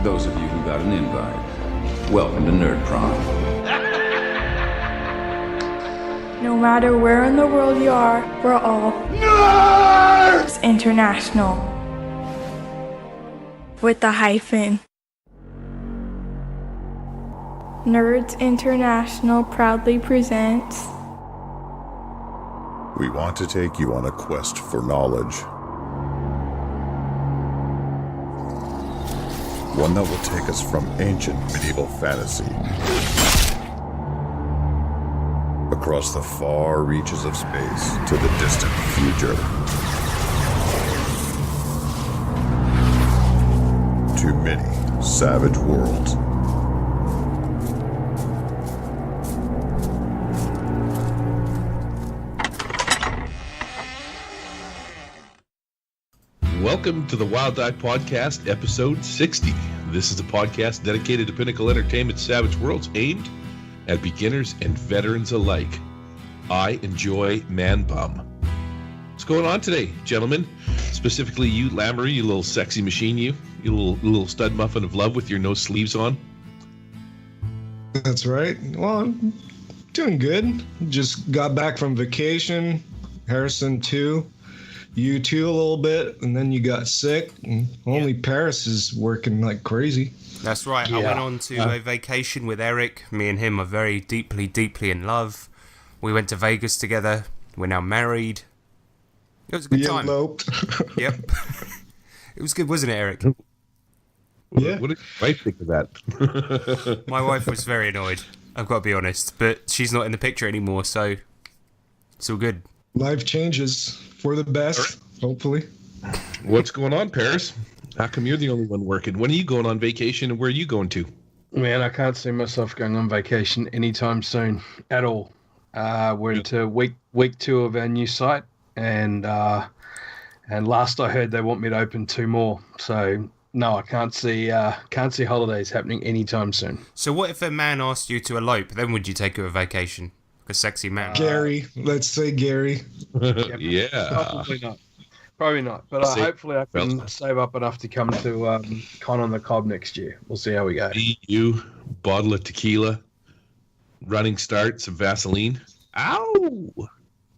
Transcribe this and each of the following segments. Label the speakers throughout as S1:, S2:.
S1: those of you who got an invite, welcome to Nerd Prom.
S2: No matter where in the world you are, we're all Nerds International. With the hyphen. Nerds International proudly presents.
S3: We want to take you on a quest for knowledge. One that will take us from ancient medieval fantasy across the far reaches of space to the distant future. To many savage worlds.
S4: Welcome to the Wild Eye Podcast, episode 60. This is a podcast dedicated to Pinnacle Entertainment's Savage Worlds, aimed at beginners and veterans alike. I enjoy Man Bum. What's going on today, gentlemen? Specifically you, Lamry, you little sexy machine, you little stud muffin of love with your no sleeves on.
S5: That's right. Well, I'm doing good. Just got back from vacation. Harrison too. You too a little bit, and then you got sick. And only Paris is working like crazy.
S6: That's right. Yeah. I went on to a vacation with Eric. Me and him are very deeply, deeply in love. We went to Vegas together. We're now married. It was a good time.
S5: Eloped.
S6: Yep. It was good, wasn't it, Eric?
S5: Yeah.
S4: What did your wife think of that?
S6: My wife was very annoyed, I've got to be honest. But she's not in the picture anymore, so it's all good.
S5: Life changes for the best, hopefully.
S4: What's going on, Paris? How come you're the only one working? When are you going on vacation, and where are you going to?
S7: Man, I can't see myself going on vacation anytime soon at all. We're into week 2 of our new site, and last I heard they want me to open 2 more. So no, I can't see holidays happening anytime soon.
S6: So what if a man asked you to elope? Then would you take her a vacation? A sexy man.
S5: Gary, let's say Gary.
S4: Yeah.
S7: Probably not. But hopefully I can save up enough to come to Con on the Cob next year. We'll see how we go.
S4: You, bottle of tequila, running start, some Vaseline. Ow!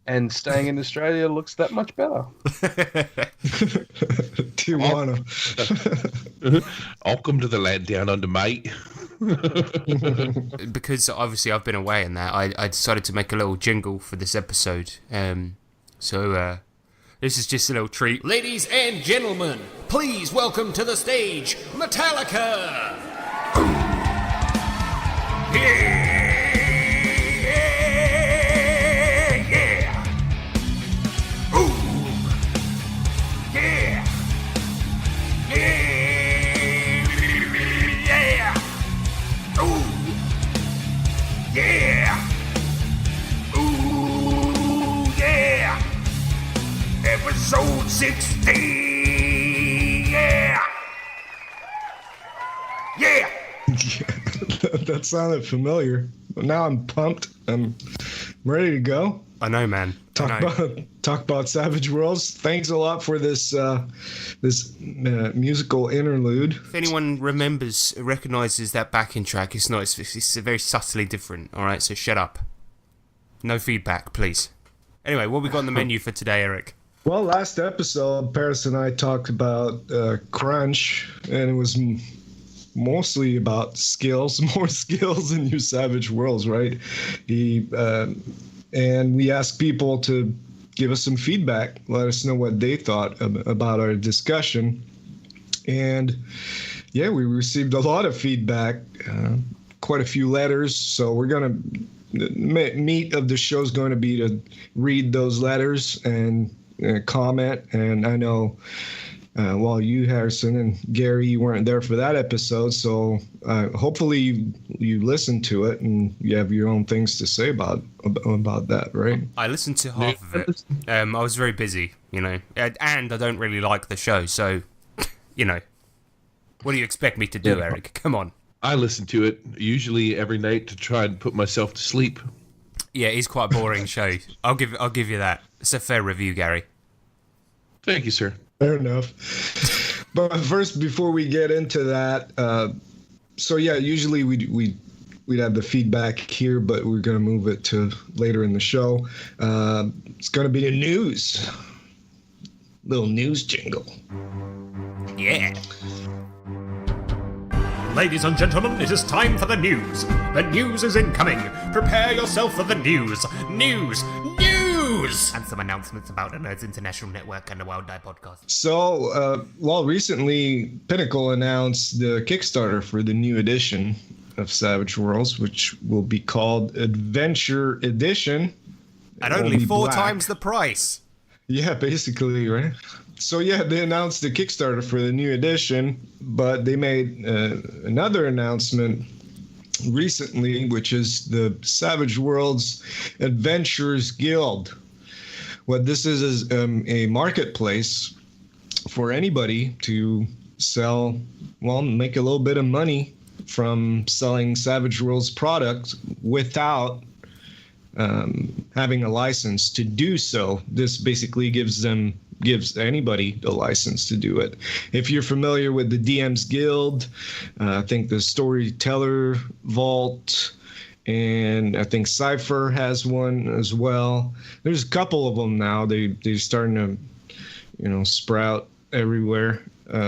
S7: And staying in Australia looks that much better.
S5: Tijuana.
S4: Okum to the land down under, mate.
S6: Because obviously I've been away and that, I decided to make a little jingle for this episode. So this is just a little treat.
S8: Ladies and gentlemen, please welcome to the stage Metallica. Yeah. Episode 60. Yeah. Yeah.
S5: That sounded familiar. But now I'm pumped. I'm ready to go.
S6: I know, man.
S5: Talk about Savage Worlds. Thanks a lot for this musical interlude.
S6: If anyone recognizes that backing track, it's not. It's very subtly different. All right, so shut up. No feedback, please. Anyway, what we got on the menu for today, Eric?
S5: Well, last episode, Paris and I talked about crunch, and it was mostly about skills, more skills in your Savage Worlds, right? And we asked people to give us some feedback, let us know what they thought about our discussion. And yeah, we received a lot of feedback, quite a few letters. So we're going to, the meat of the show is going to be to read those letters and comment. And I know, you, Harrison, and Gary, you weren't there for that episode. So hopefully you listened to it and you have your own things to say about that, right?
S6: I listened to half of it. I was very busy, and I don't really like the show. So, what do you expect me to do, Eric? Come on.
S4: I listen to it usually every night to try and put myself to sleep.
S6: Yeah, it's quite a boring show. I'll give you that. It's a fair review, Gary.
S4: Thank you, sir.
S5: Fair enough. But first, before we get into that, so yeah, usually we'd have the feedback here, but we're going to move it to later in the show. It's going to be the news. Little news jingle.
S8: Yeah. Ladies and gentlemen, it is time for the news. The news is incoming. Prepare yourself for the news. News! And some announcements about the Nerds International Network and the Wild Die podcast.
S5: So, recently Pinnacle announced the Kickstarter for the new edition of Savage Worlds, which will be called Adventure Edition.
S6: At only 4 times the price.
S5: Yeah, basically, right? So yeah, they announced the Kickstarter for the new edition, but they made another announcement recently, which is the Savage Worlds Adventurers Guild. What this is a marketplace for anybody to sell, make a little bit of money from selling Savage Worlds products without having a license to do so. This basically gives anybody the license to do it. If you're familiar with the DM's Guild, I think the Storyteller Vault, and I think Cypher has one as well. There's a couple of them now. They're starting to, sprout everywhere.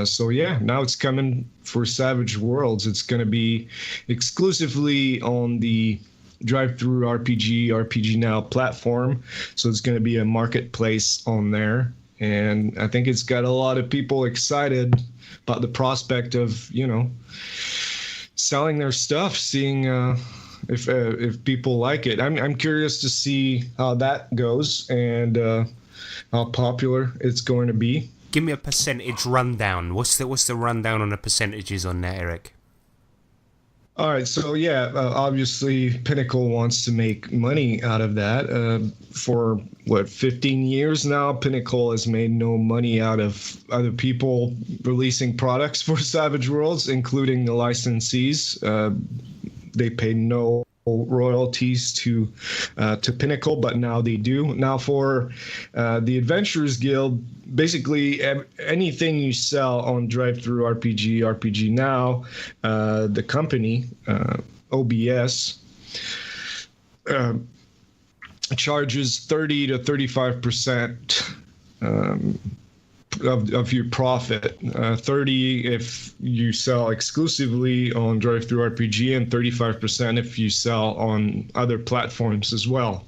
S5: So yeah, now it's coming for Savage Worlds. It's going to be exclusively on the Drive-Thru RPG Now platform. So it's going to be a marketplace on there. And I think it's got a lot of people excited about the prospect of, selling their stuff, seeing if people like it. I'm curious to see how that goes and how popular it's going to be.
S6: Give me a percentage rundown. What's the rundown on the percentages on there, Eric?
S5: All right, so yeah, obviously Pinnacle wants to make money out of that. For 15 years now, Pinnacle has made no money out of other people releasing products for Savage Worlds, including the licensees. They pay no royalties to Pinnacle, but now they do. Now for the Adventurers Guild, basically anything you sell on Drive-Thru RPG Now, the company OBS charges 30 to 35% of your profit. 30 if you sell exclusively on Drive-Thru RPG, and 35% if you sell on other platforms as well.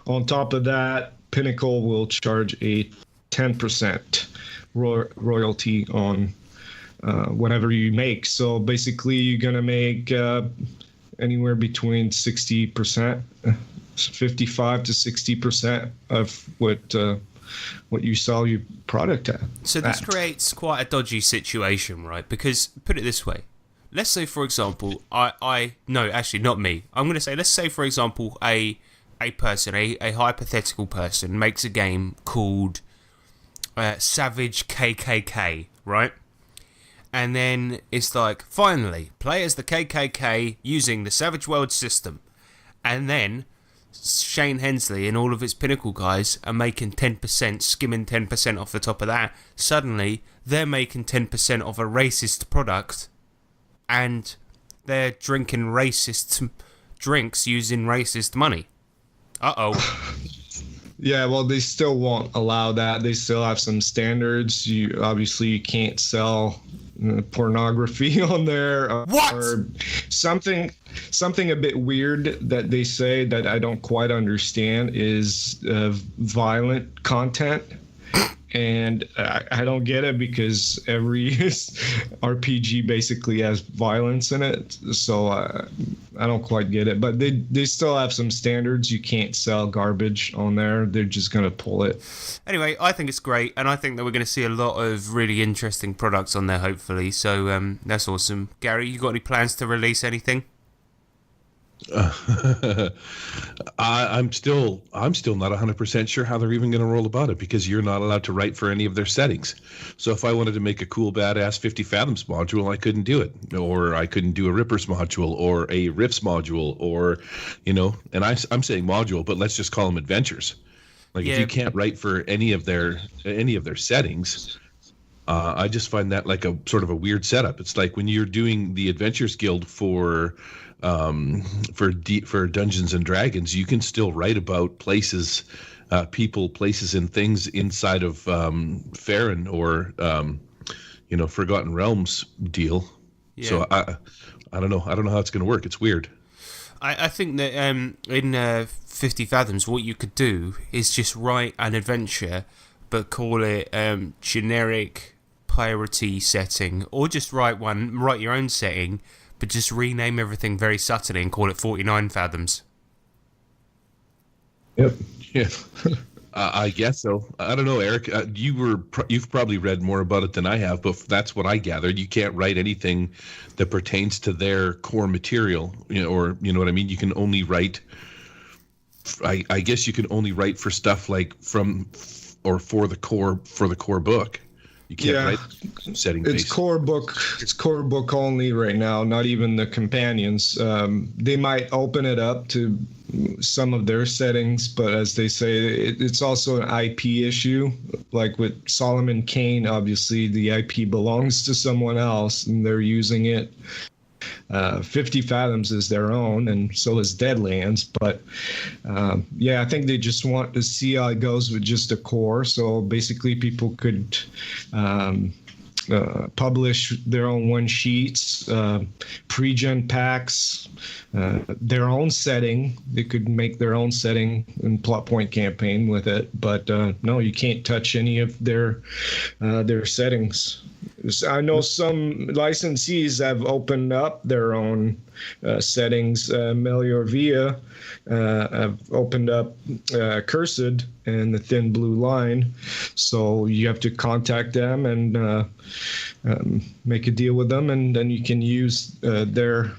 S5: On top of that, Pinnacle will charge a 10% royalty on whatever you make. So basically, you're gonna make anywhere between 60%, 55 to 60% of what you sell your product at.
S6: So this creates quite a dodgy situation, right? Because, put it this way, let's say, for example, no, actually not me. I'm going to say, let's say, for example, a person, a hypothetical person makes a game called Savage KKK, right? And then it's like, finally, play as the KKK using the Savage World system. And then Shane Hensley and all of his Pinnacle guys are making 10%, skimming 10% off the top of that. Suddenly, they're making 10% of a racist product, and they're drinking racist drinks using racist money. Uh-oh.
S5: Yeah, well, they still won't allow that. They still have some standards. You can't sell pornography on there.
S6: What?
S5: Or something a bit weird that they say that I don't quite understand is violent content. And I don't get it, because every RPG basically has violence in it. So I don't quite get it. But they still have some standards. You can't sell garbage on there. They're just going to pull it.
S6: Anyway, I think it's great. And I think that we're going to see a lot of really interesting products on there, hopefully. So that's awesome. Gary, you got any plans to release anything?
S4: I'm still not 100% sure how they're even going to roll about it, because you're not allowed to write for any of their settings. So if I wanted to make a cool badass 50 Fathoms module, I couldn't do it, or I couldn't do a Rippers module or a Riffs module, or and I'm saying module, but let's just call them adventures. Like, if you can't write for any of their settings, I just find that like a sort of a weird setup. It's like when you're doing the Adventures Guild for Dungeons and Dragons, you can still write about places, people, places, and things inside of Farron or Forgotten Realms deal.
S6: Yeah.
S4: So I don't know. I don't know how it's going to work. It's weird.
S6: I think that in 50 Fathoms, what you could do is just write an adventure, but call it generic priority setting, or just write your own setting, but just rename everything very subtly and call it 49 Fathoms.
S5: Yep.
S4: Yeah. I guess so. I don't know, Eric. You've probably read more about it than I have, but that's what I gathered. You can't write anything that pertains to their core material, or you know what I mean. You can only write. I guess you can only write for stuff like from or for the core book. You can't write setting.
S5: It's core book. It's core book only right now. Not even the companions. They might open it up to some of their settings, but as they say, it's also an IP issue. Like with Solomon Kane, obviously the IP belongs to someone else, and they're using it. 50 Fathoms is their own, and so is Deadlands. But I think they just want to see how it goes with just a core. So basically, people could publish their own one sheets, pre-gen packs, their own setting. They could make their own setting and plot point campaign with it. But no, you can't touch any of their settings. I know some licensees have opened up their own settings. Melior Via have opened up Cursed and the Thin Blue Line. So you have to contact them and make a deal with them, and then you can use their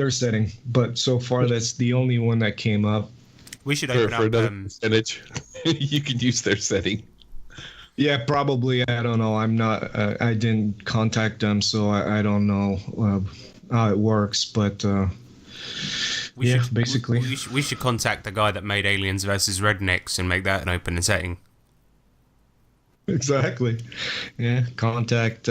S5: setting. But so far, that's the only one that came up.
S6: We should open
S4: for
S6: up
S4: another percentage. You can use their setting.
S5: Yeah, probably. I don't know. I'm not. I didn't contact them, so I don't know how it works. But basically,
S6: we should contact the guy that made Aliens versus Rednecks and make that an open setting.
S5: Exactly. Yeah, contact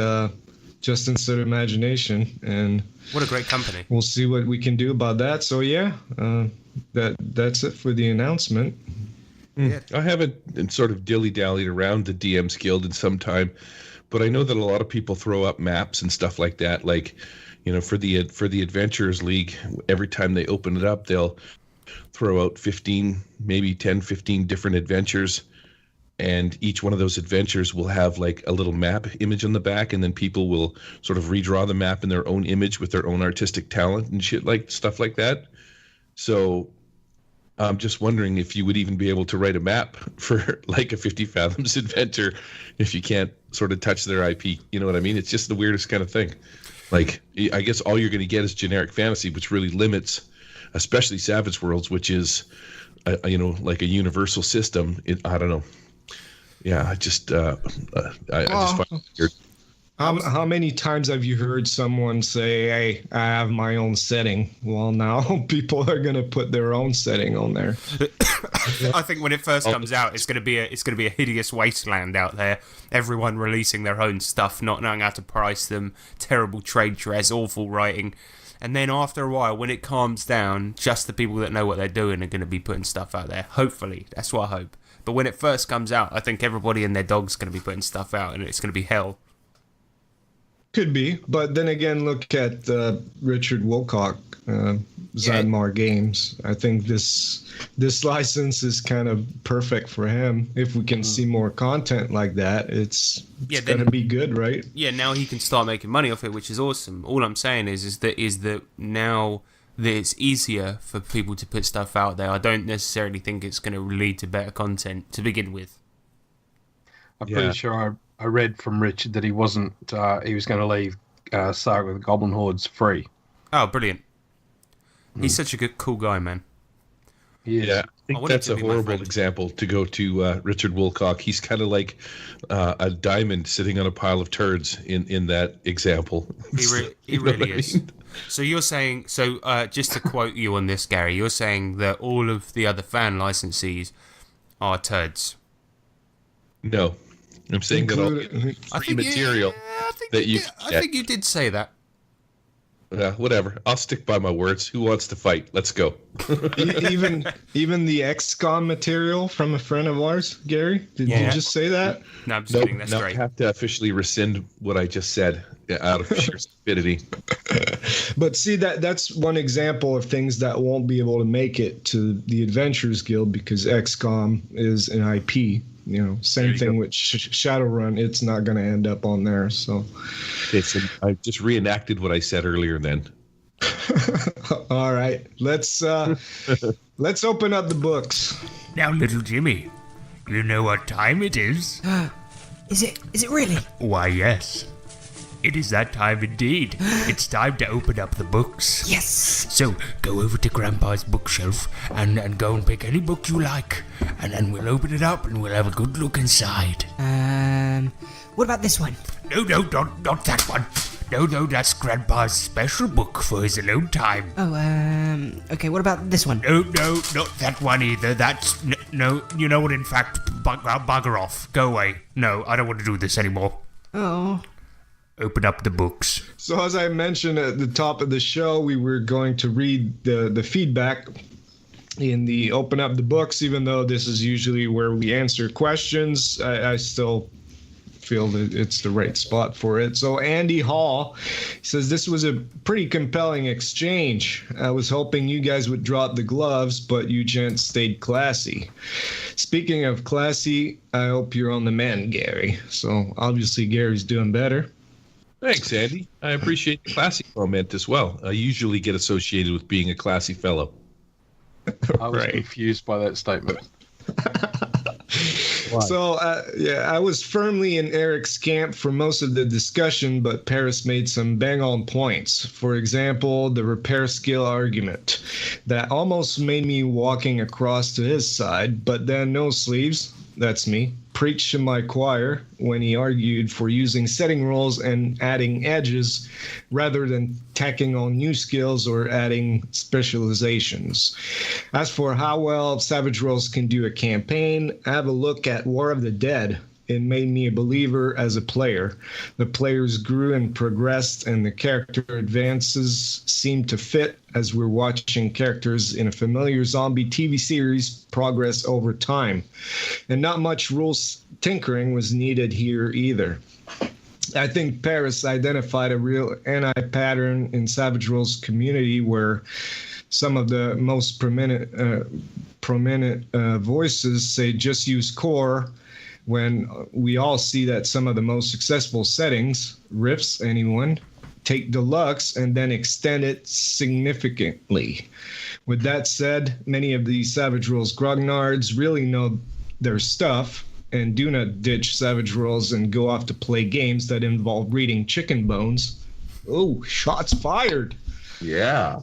S5: Just Insert Imagination, and
S6: what a great company.
S5: We'll see what we can do about that. So that's it for the announcement.
S6: Yeah.
S4: I haven't sort of dilly-dallied around the DM's Guild in some time, but I know that a lot of people throw up maps and stuff like that. Like, for the Adventurers League, every time they open it up, they'll throw out 15, maybe 10, 15 different adventures, and each one of those adventures will have like a little map image on the back, and then people will sort of redraw the map in their own image with their own artistic talent and stuff like that. So I'm just wondering if you would even be able to write a map for like a 50 Fathoms adventure if you can't sort of touch their IP. You know what I mean? It's just the weirdest kind of thing. Like, I guess all you're going to get is generic fantasy, which really limits, especially Savage Worlds, which is, like a universal system. I don't know. Yeah, I just find it weird.
S5: How many times have you heard someone say, "Hey, I have my own setting"? Well, now people are going to put their own setting on there.
S6: I think when it first comes out, it's going to be a hideous wasteland out there. Everyone releasing their own stuff, not knowing how to price them, terrible trade dress, awful writing. And then after a while, when it calms down, just the people that know what they're doing are going to be putting stuff out there. Hopefully, that's what I hope. But when it first comes out, I think everybody and their dog's going to be putting stuff out, and it's going to be hell.
S5: Could be, but then again, look at Richard Wilcock, Zadmar Games. I think this license is kind of perfect for him. If we can see more content like that, it's going to be good, right?
S6: Yeah, now he can start making money off it, which is awesome. All I'm saying is that now that it's easier for people to put stuff out there, I don't necessarily think it's going to lead to better content to begin with.
S7: I'm pretty sure I read from Richard that he wasn't. He was going to leave Saga with Goblin Hordes free.
S6: Oh, brilliant! He's such a cool guy, man.
S4: Yeah, I think that's a horrible example to go to Richard Wilcock. He's kind of like a diamond sitting on a pile of turds in that example.
S6: He really is. So you're saying, just to quote you on this, Gary, you're saying that all of the other fan licensees are turds.
S4: No. I'm saying that all
S6: I
S4: free
S6: think
S4: material
S6: I think
S4: that you
S6: did,
S4: can
S6: I
S4: get.
S6: think you did say that.
S4: Whatever. I'll stick by my words. Who wants to fight? Let's go.
S5: Even the XCOM material from a friend of ours, Gary. Did you just say that?
S6: No, I'm just
S4: Nope.
S6: kidding. That's
S4: Now I
S6: great.
S4: have to officially rescind what I just said out of sheer stupidity.
S5: But see, that's one example of things that won't be able to make it to the Adventurers Guild because XCOM is an IP. You know, same thing with Shadowrun. It's not going to end up on there. So,
S4: Okay, so I just reenacted what I said earlier. Then,
S5: all right, let's open up the books.
S8: Now, little Jimmy, you know what time it is?
S9: Is it really?
S8: Why, yes. It is that time indeed. It's time to open up the books.
S9: Yes.
S8: So, go over to Grandpa's bookshelf and go and pick any book you like. And then we'll open it up and we'll have a good look inside.
S9: What about this one?
S8: No, not that one. No, that's Grandpa's special book for his alone time.
S9: Oh, okay, what about this one?
S8: No, not that one either. That's... No, you know what, in fact, bugger off. Go away. No, I don't want to do this anymore.
S9: Oh.
S8: Open up the books.
S5: So as I mentioned at the top of the show, we were going to read the feedback in the open up the books, even though this is usually where we answer questions. I still feel that it's the right spot for it. So Andy Hall says this was a pretty compelling exchange. I was hoping you guys would drop the gloves, but you gents stayed classy. Speaking of classy, I hope you're on the mend, Gary. So obviously Gary's doing better.
S4: thanks, Andy. I appreciate the classy comment as well. I usually get associated with being a classy fellow.
S7: I was confused by that statement.
S5: So, I was firmly in Eric's camp for most of the discussion, but Paris made some bang-on points. For example, the repair skill argument. That almost made me walking across to his side, but then No Sleeves, that's me, preached to my choir when he argued for using setting rolls and adding edges rather than tacking on new skills or adding specializations. As for how well Savage Rolls can do a campaign, have a look at War of the Dead. It made me a believer as a player. The players grew and progressed, and the character advances seemed to fit as we're watching characters in a familiar zombie TV series progress over time. And not much rules tinkering was needed here either. I think Paris identified a real anti-pattern in Savage Rolls community where some of the most prominent voices say just use core, when we all see that some of the most successful settings, Rifts, anyone, take deluxe and then extend it significantly. With that said, many of the Savage Rolls grognards really know their stuff and do not ditch Savage Rolls and go off to play games that involve reading chicken bones. Oh, shots fired.
S4: Yeah.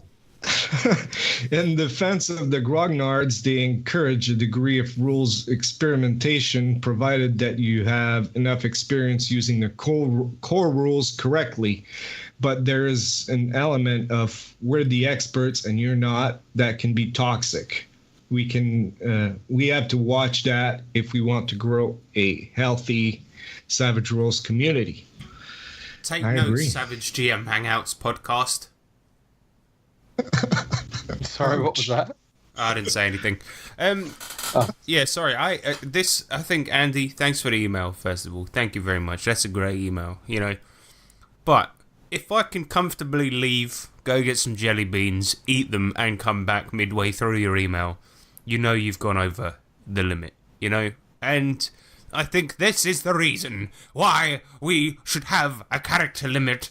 S5: In defense of the grognards, they encourage a degree of rules experimentation, provided that you have enough experience using the core rules correctly. But there is an element of we're the experts and you're not that can be toxic. We have to watch that if we want to grow a healthy Savage Rolls community.
S6: Take
S5: I
S6: notes,
S5: agree.
S6: Savage GM Hangouts podcast.
S7: Sorry, what was that?
S6: I didn't say anything. Yeah, sorry. I think Andy, thanks for the email. First of all, thank you very much. That's a great email. You know, but if I can comfortably leave, go get some jelly beans, eat them, and come back midway through your email, you know you've gone over the limit. You know, and I think this is the reason why we should have a character limit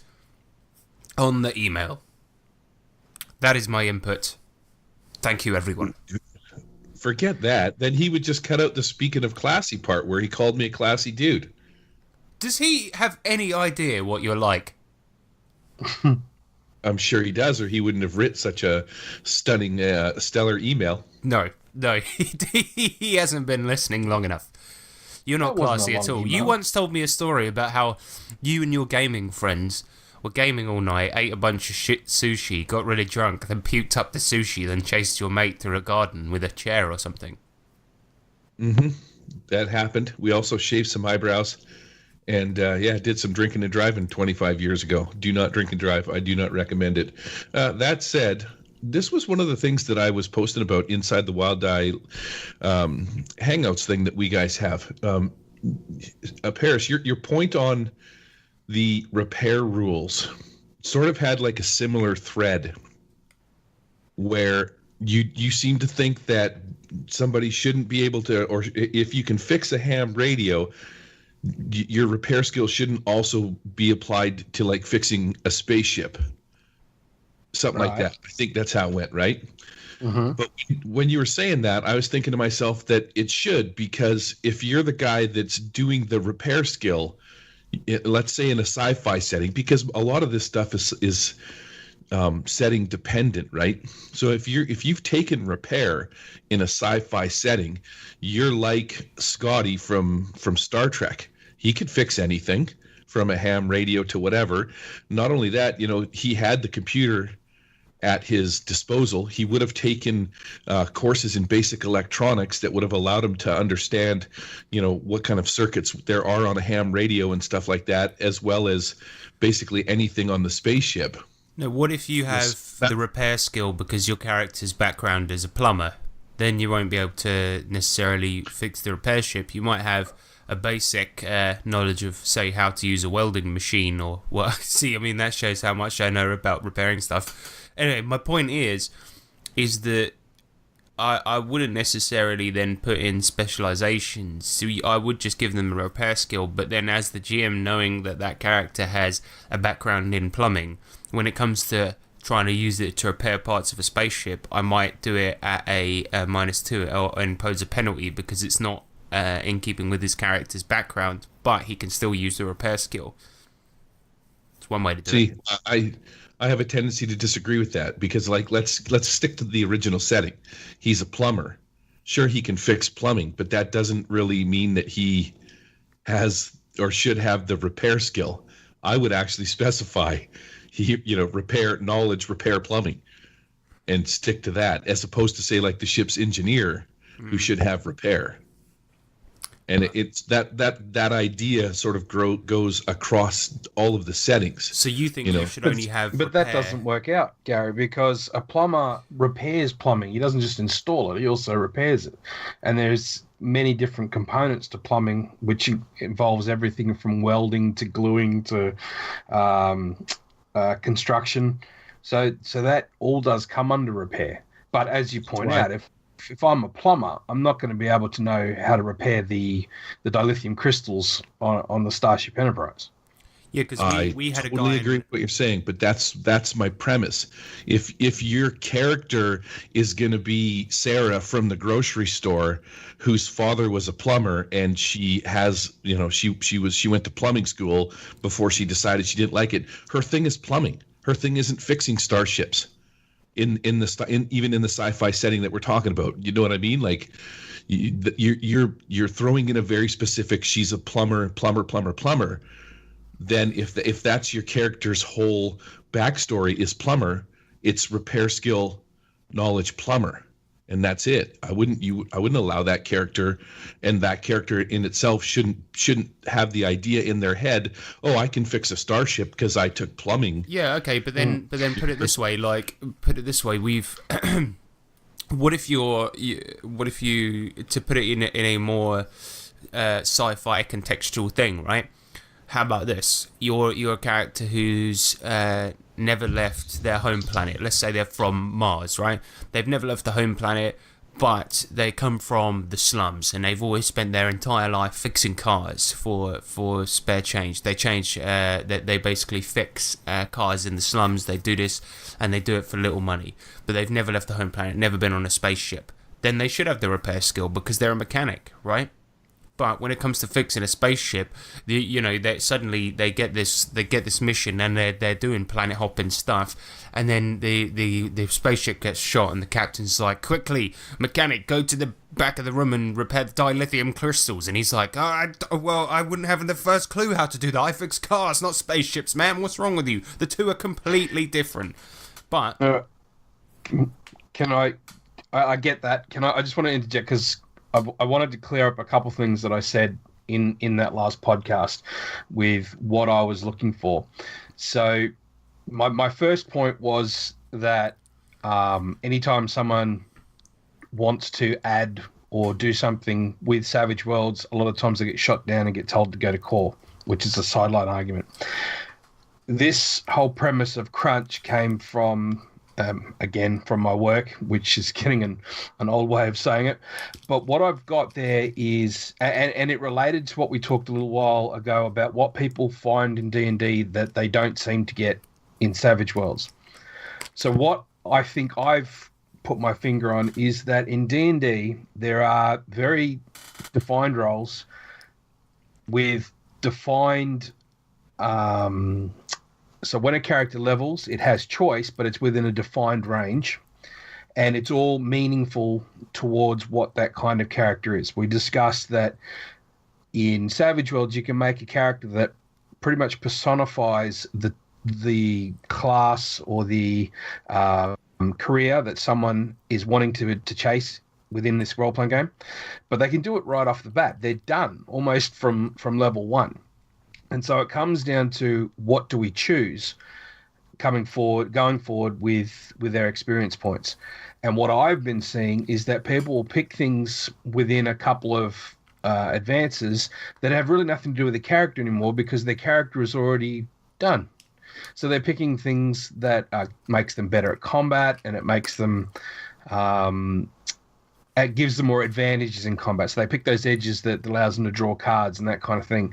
S6: on the email. That is my input. Thank you, everyone.
S4: Forget that. Then he would just cut out the speaking of classy part where he called me a classy dude.
S6: Does he have any idea what you're like?
S4: I'm sure he does, or he wouldn't have written such a stunning, stellar email.
S6: No, he hasn't been listening long enough. You're not
S7: That wasn't
S6: classy
S7: a
S6: at
S7: long
S6: all.
S7: email.
S6: You once told me a story about how you and your gaming friends were gaming all night, ate a bunch of shit sushi, got really drunk, then puked up the sushi, then chased your mate through a garden with a chair or something.
S4: Mm-hmm. that happened. We also shaved some eyebrows. And did some drinking and driving 25 years ago. Do not drink and drive. I do not recommend it. That said, this was one of the things that I was posting about inside the Wild Eye Hangouts thing that we guys have. Paris, your point on the repair rules sort of had like a similar thread where you seem to think that somebody shouldn't be able to, or if you can fix a ham radio, your repair skills shouldn't also be applied to like fixing a spaceship, something like that. I think that's how it went, right? Mm-hmm. But when you were saying that, I was thinking to myself that it should, because if you're the guy that's doing the repair skill, let's say in a sci-fi setting, because a lot of this stuff is setting dependent, right? So if you've taken repair in a sci-fi setting, you're like Scotty from Star Trek. He could fix anything from a ham radio to whatever. Not only that, he had the computer at his disposal. He would have taken courses in basic electronics that would have allowed him to understand, what kind of circuits there are on a ham radio and stuff like that, as well as basically anything on the spaceship.
S6: No, what if you have the repair skill because your character's background is a plumber? Then you won't be able to necessarily fix the repair ship. You might have a basic knowledge of, say, how to use a welding machine or what. See, I mean, that shows how much I know about repairing stuff. Anyway, my point is that I wouldn't necessarily then put in specializations. So I would just give them a repair skill, but then as the GM, knowing that character has a background in plumbing, when it comes to trying to use it to repair parts of a spaceship, I might do it at a -2 or impose a penalty because it's not in keeping with his character's background, but he can still use the repair skill. It's one way to do it.
S4: I have a tendency to disagree with that because, like, let's stick to the original setting. He's a plumber. Sure, he can fix plumbing, but that doesn't really mean that he has or should have the repair skill. I would actually specify repair plumbing, and stick to that, as opposed to say like the ship's engineer who should have repair. And it's that idea sort of goes across all of the settings.
S6: So you think you should only have
S7: But
S6: repair.
S7: that doesn't work out, Gary, because a plumber repairs plumbing. He doesn't just install it, he also repairs it. And there's many different components to plumbing, which involves everything from welding to gluing to construction. So that all does come under repair. But as you point out, if I'm a plumber, I'm not going to be able to know how to repair the dilithium crystals on the Starship Enterprise.
S6: Yeah, because we had a guy.
S4: I totally agree with what you're saying, but that's my premise. If your character is going to be Sarah from the grocery store, whose father was a plumber, and she has, she went to plumbing school before she decided she didn't like it. Her thing is plumbing. Her thing isn't fixing starships. Even in the sci-fi setting that we're talking about, you know what I mean? Like, you're throwing in a very specific. She's a plumber. Then if that's your character's whole backstory is plumber, it's repair skill, knowledge plumber, and that's it. I wouldn't allow that character, and that character in itself shouldn't have the idea in their head, oh, I can fix a starship because I took plumbing.
S6: Yeah, okay, but then put it this way, we've what if you to put it in a more sci-fi contextual thing, right? How about this? You're a character who's never left their home planet. Let's say they're from Mars, right? They've never left the home planet, but they come from the slums, and they've always spent their entire life fixing cars for spare change. They basically fix cars in the slums. They do this, and they do it for little money. But they've never left the home planet, never been on a spaceship. Then they should have the repair skill because they're a mechanic, right? But when it comes to fixing a spaceship, they get this mission, and they're doing planet hopping stuff, and then the spaceship gets shot, and the captain's like, quickly, mechanic, go to the back of the room and repair the dilithium crystals. And he's like, I wouldn't have the first clue how to do that. I fix cars, not spaceships, man. What's wrong with you? The two are completely different. But
S7: can I get that? I just want to interject because I wanted to clear up a couple things that I said in that last podcast with what I was looking for. So my first point was that anytime someone wants to add or do something with Savage Worlds, a lot of times they get shot down and get told to go to core, which is a sideline argument. This whole premise of crunch came from, again, from my work, which is getting an old way of saying it. But what I've got there is, and it related to what we talked a little while ago about what people find in D&D that they don't seem to get in Savage Worlds. So what I think I've put my finger on is that in D&D, there are very defined roles with defined... So when a character levels, it has choice, but it's within a defined range, and it's all meaningful towards what that kind of character is. We discussed that in Savage Worlds, you can make a character that pretty much personifies the class or the career that someone is wanting to chase within this role-playing game, but they can do it right off the bat. They're done almost from level one. And so it comes down to what do we choose going forward with their experience points. And what I've been seeing is that people will pick things within a couple of advances that have really nothing to do with the character anymore because their character is already done. So they're picking things that makes them better at combat, and it makes them it gives them more advantages in combat. So they pick those edges that allows them to draw cards and that kind of thing.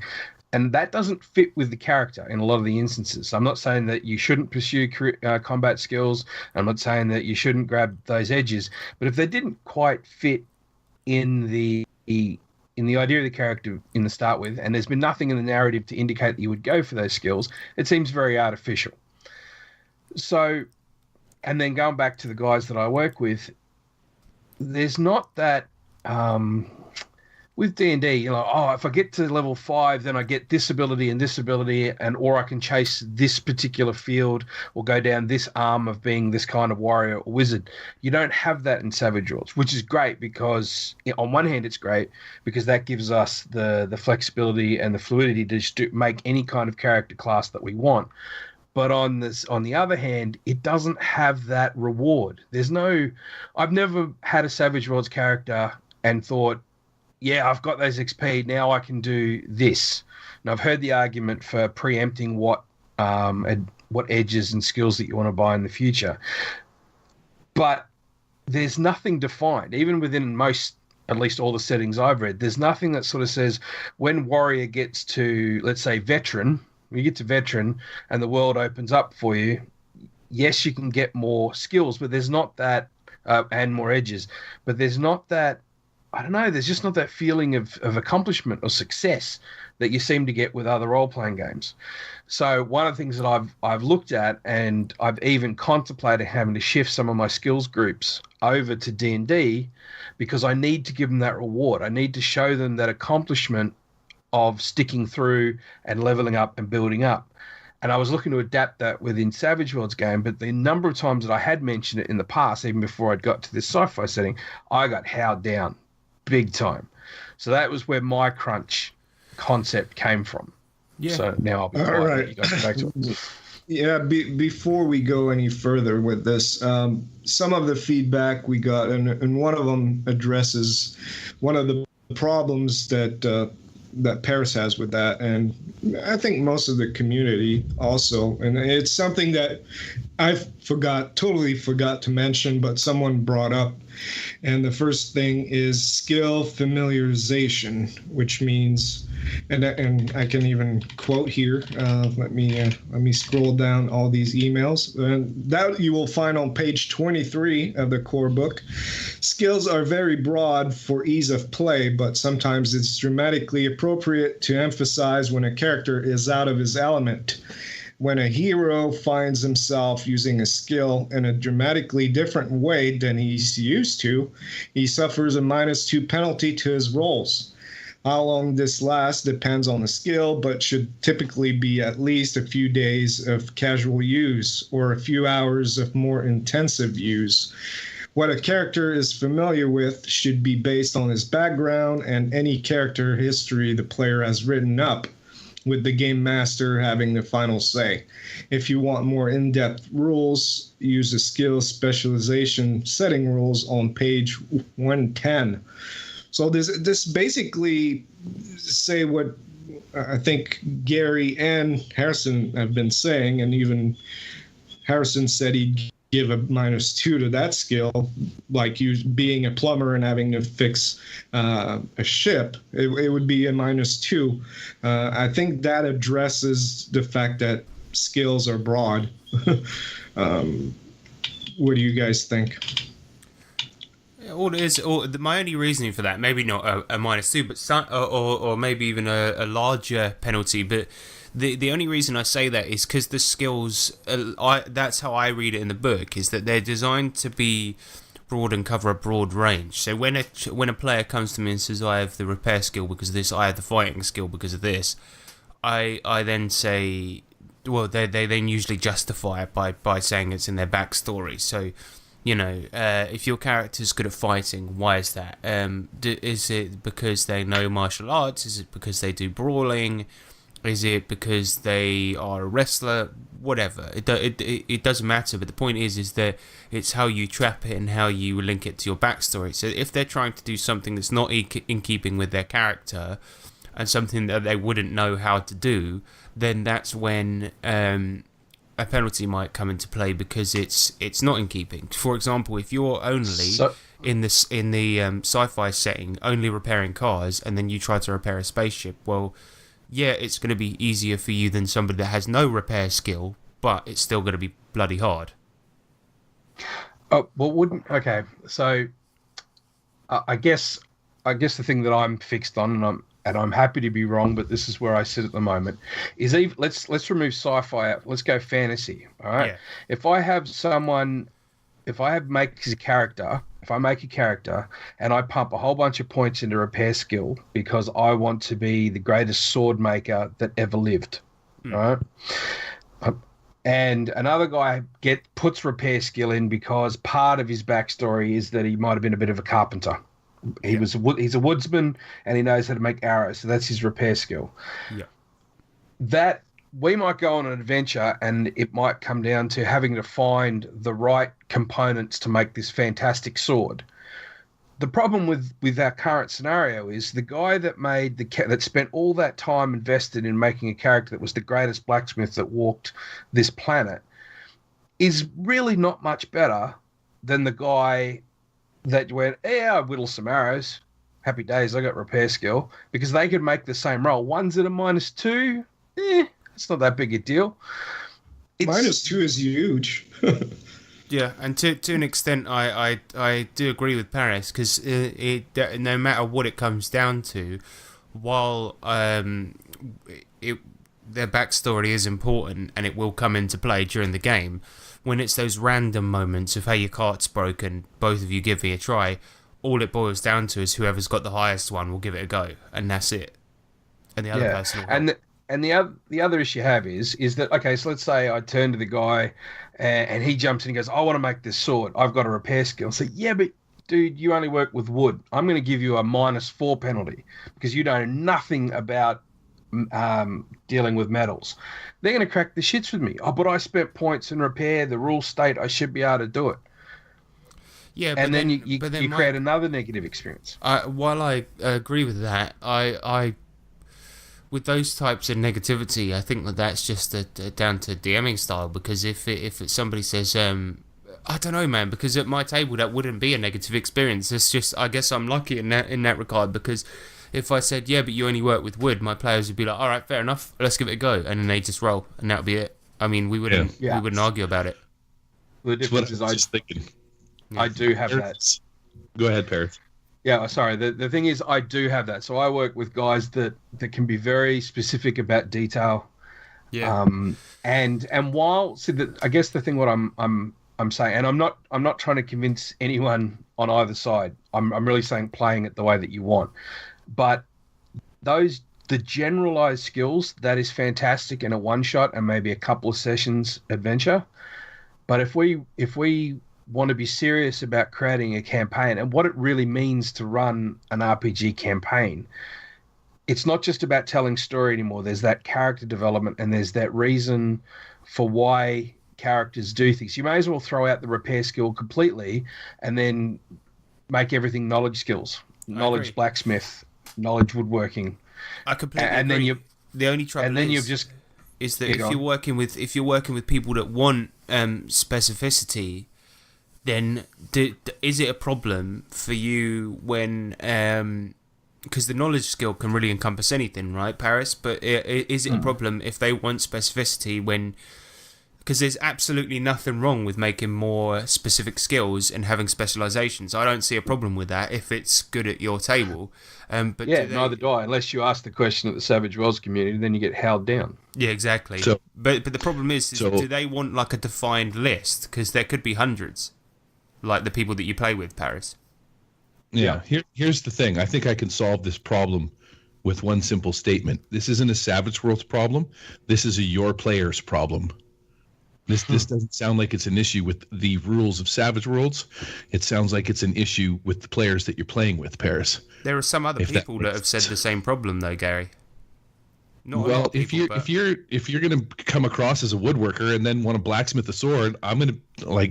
S7: And that doesn't fit with the character in a lot of the instances. So I'm not saying that you shouldn't pursue combat skills. I'm not saying that you shouldn't grab those edges. But if they didn't quite fit in the idea of the character in the start with, and there's been nothing in the narrative to indicate that you would go for those skills, it seems very artificial. So, and then going back to the guys that I work with, there's not that... with D&D, if I get to level 5, then I get this ability, and or I can chase this particular field or go down this arm of being this kind of warrior or wizard. You don't have that in Savage Worlds, which is great because on one hand it's great because that gives us the flexibility and the fluidity to just make any kind of character class that we want. But on the other hand, it doesn't have that reward. I've never had a Savage Worlds character and thought, yeah, I've got those XP, now I can do this. And I've heard the argument for preempting what edges and skills that you want to buy in the future. But there's nothing defined, even within most, at least all the settings I've read, there's nothing that sort of says when warrior gets to, let's say, veteran, when you get to veteran and the world opens up for you, yes, you can get more skills, but there's not that, and more edges, but there's not that, I don't know, there's just not that feeling of accomplishment or success that you seem to get with other role-playing games. So one of the things that I've looked at, and I've even contemplated having to shift some of my skills groups over to D&D because I need to give them that reward. I need to show them that accomplishment of sticking through and leveling up and building up. And I was looking to adapt that within Savage Worlds game, but the number of times that I had mentioned it in the past, even before I'd got to this sci-fi setting, I got howled down big time. So that was where my crunch concept came from. Yeah. So now I'll be quiet. Right. You guys go back to it.
S5: Yeah, before we go any further with this, some of the feedback we got, and one of them addresses one of the problems that Paris has with that, and I think most of the community also, and it's something that I totally forgot to mention, but someone brought up. And the first thing is skill familiarization, which means, and I can even quote here. Let me scroll down all these emails. That you will find on page 23 of the core book. Skills are very broad for ease of play, but sometimes it's dramatically appropriate to emphasize when a character is out of his element. When a hero finds himself using a skill in a dramatically different way than he's used to, he suffers a -2 penalty to his rolls. How long this lasts depends on the skill, but should typically be at least a few days of casual use or a few hours of more intensive use. What a character is familiar with should be based on his background and any character history the player has written up, with the game master having the final say. If you want more in-depth rules, use the skill specialization setting rules on page 110. So this basically say what I think Gary and Harrison have been saying, and even Harrison said he'd give a -2 to that skill, like you being a plumber and having to fix a ship, it would be a -2. I think that addresses the fact that skills are broad. What do you guys think?
S6: My only reasoning for that, maybe not a -2, but or maybe even a larger penalty, but the only reason I say that is because the skills, that's how I read it in the book, is that they're designed to be broad and cover a broad range. So when a player comes to me and says, I have the repair skill because of this, I have the fighting skill because of this, I then say, well, they then usually justify it by saying it's in their backstory. So, you know, if your character's good at fighting, why is that? Is it because they know martial arts? Is it because they do brawling? Is it because they are a wrestler? Whatever. It doesn't matter. But the point is that it's how you trap it and how you link it to your backstory. So if they're trying to do something that's not in keeping with their character and something that they wouldn't know how to do, then that's when a penalty might come into play, because it's not in keeping. For example, if you're only in the sci-fi setting only repairing cars, and then you try to repair a spaceship, well, yeah, it's going to be easier for you than somebody that has no repair skill, but it's still going to be bloody hard.
S7: Oh, well, okay. So, I guess the thing that I'm fixed on, and I'm happy to be wrong, but this is where I sit at the moment, is let's remove sci-fi out. Let's go fantasy. All right. Yeah. If I make a character and I pump a whole bunch of points into repair skill because I want to be the greatest sword maker that ever lived, right? And another guy puts repair skill in because part of his backstory is that he might have been a bit of a carpenter. He's a woodsman and he knows how to make arrows, so that's his repair skill. Yeah. That we might go on an adventure and it might come down to having to find the right components to make this fantastic sword. The problem with our current scenario is the guy that spent all that time invested in making a character that was the greatest blacksmith that walked this planet is really not much better than the guy that went, I whittle some arrows. Happy days, I got repair skill. Because they could make the same roll. One's at a -2. It's not that big a deal.
S5: -2 is huge.
S6: Yeah, and to an extent, I do agree with Paris, because no matter what it comes down to, while their backstory is important and it will come into play during the game, when it's those random moments of, hey, your cart's broken, both of you give me a try, all it boils down to is whoever's got the highest one will give it a go, and that's it. And the other person will
S7: And the other issue you have is that, okay, so let's say I turn to the guy and he jumps in and goes, I want to make this sword. I've got a repair skill. So, yeah, but dude, you only work with wood. I'm going to give you a -4 penalty because you know nothing about dealing with metals. They're going to crack the shits with me. Oh, but I spent points in repair. The rules state I should be able to do it. Yeah, and then you create another negative experience.
S6: While I agree with that, I with those types of negativity, I think that's just down to DMing style. Because if somebody says, I don't know, man, because at my table that wouldn't be a negative experience. It's just, I guess I'm lucky in that regard, because if I said, yeah, but you only work with wood, my players would be like, all right, fair enough, let's give it a go, and then they just roll, and that'd be it. I mean, we wouldn't argue about it.
S7: The difference is I do have that.
S4: Go ahead, Paris.
S7: Yeah, sorry. The thing is, I do have that. So I work with guys that can be very specific about detail. Yeah. And while I guess the thing what I'm saying, and I'm not trying to convince anyone on either side. I'm really saying playing it the way that you want. But the generalized skills, that is fantastic in a one shot and maybe a couple of sessions adventure. But if we want to be serious about creating a campaign and what it really means to run an RPG campaign, it's not just about telling story anymore. There's that character development and there's that reason for why characters do things. You may as well throw out the repair skill completely and then make everything knowledge skills, knowledge blacksmith, knowledge woodworking.
S6: I completely
S7: and
S6: agree.
S7: Then
S6: the only trouble
S7: and then
S6: is,
S7: you've just
S6: is that if you're working with people that want specificity, then is it a problem for you when because the knowledge skill can really encompass anything, right, Paris? But is it a problem if they want specificity when? Because there's absolutely nothing wrong with making more specific skills and having specializations. I don't see a problem with that if it's good at your table. But
S7: neither do I. Unless you ask the question at the Savage Worlds community, then you get howled down.
S6: Yeah, exactly.
S4: So,
S6: but the problem is do they want like a defined list? Because there could be hundreds, like the people that you play with, Paris.
S4: Yeah. Here's the thing. I think I can solve this problem with one simple statement. This isn't a Savage Worlds problem. This is a your players problem. This doesn't sound like it's an issue with the rules of Savage Worlds. It sounds like it's an issue with the players that you're playing with, Paris.
S6: There are some other people that have said the same problem, though, Gary.
S4: If you're gonna come across as a woodworker and then want to blacksmith a sword, I'm gonna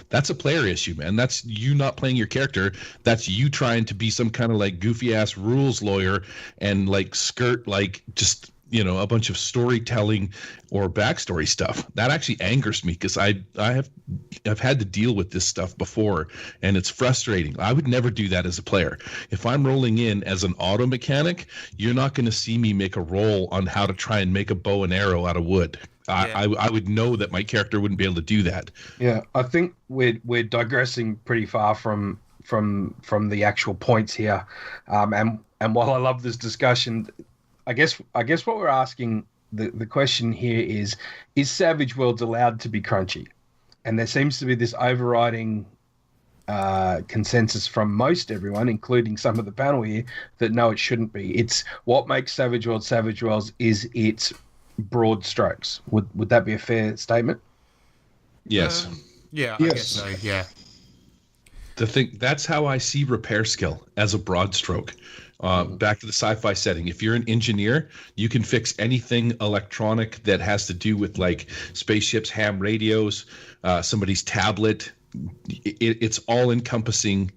S4: that's a player issue, man. That's you not playing your character. That's you trying to be some kind of like goofy ass rules lawyer and like skirt like just a bunch of storytelling or backstory stuff. That actually angers me because I've had to deal with this stuff before and it's frustrating. I would never do that as a player. If I'm rolling in as an auto mechanic, you're not going to see me make a roll on how to try and make a bow and arrow out of wood. I would know that my character wouldn't be able to do that.
S7: Yeah, I think we're digressing pretty far from the actual points here. And while I love this discussion, I guess what we're asking, the question here is Savage Worlds allowed to be crunchy? And there seems to be this overriding consensus from most everyone, including some of the panel here, that no, it shouldn't be. It's what makes Savage Worlds is its broad strokes. Would that be a fair statement?
S4: Yes.
S6: I guess so, yeah.
S4: That's how I see repair skill, as a broad stroke. Back to the sci-fi setting. If you're an engineer, you can fix anything electronic that has to do with like spaceships, ham radios, somebody's tablet. It's all encompassing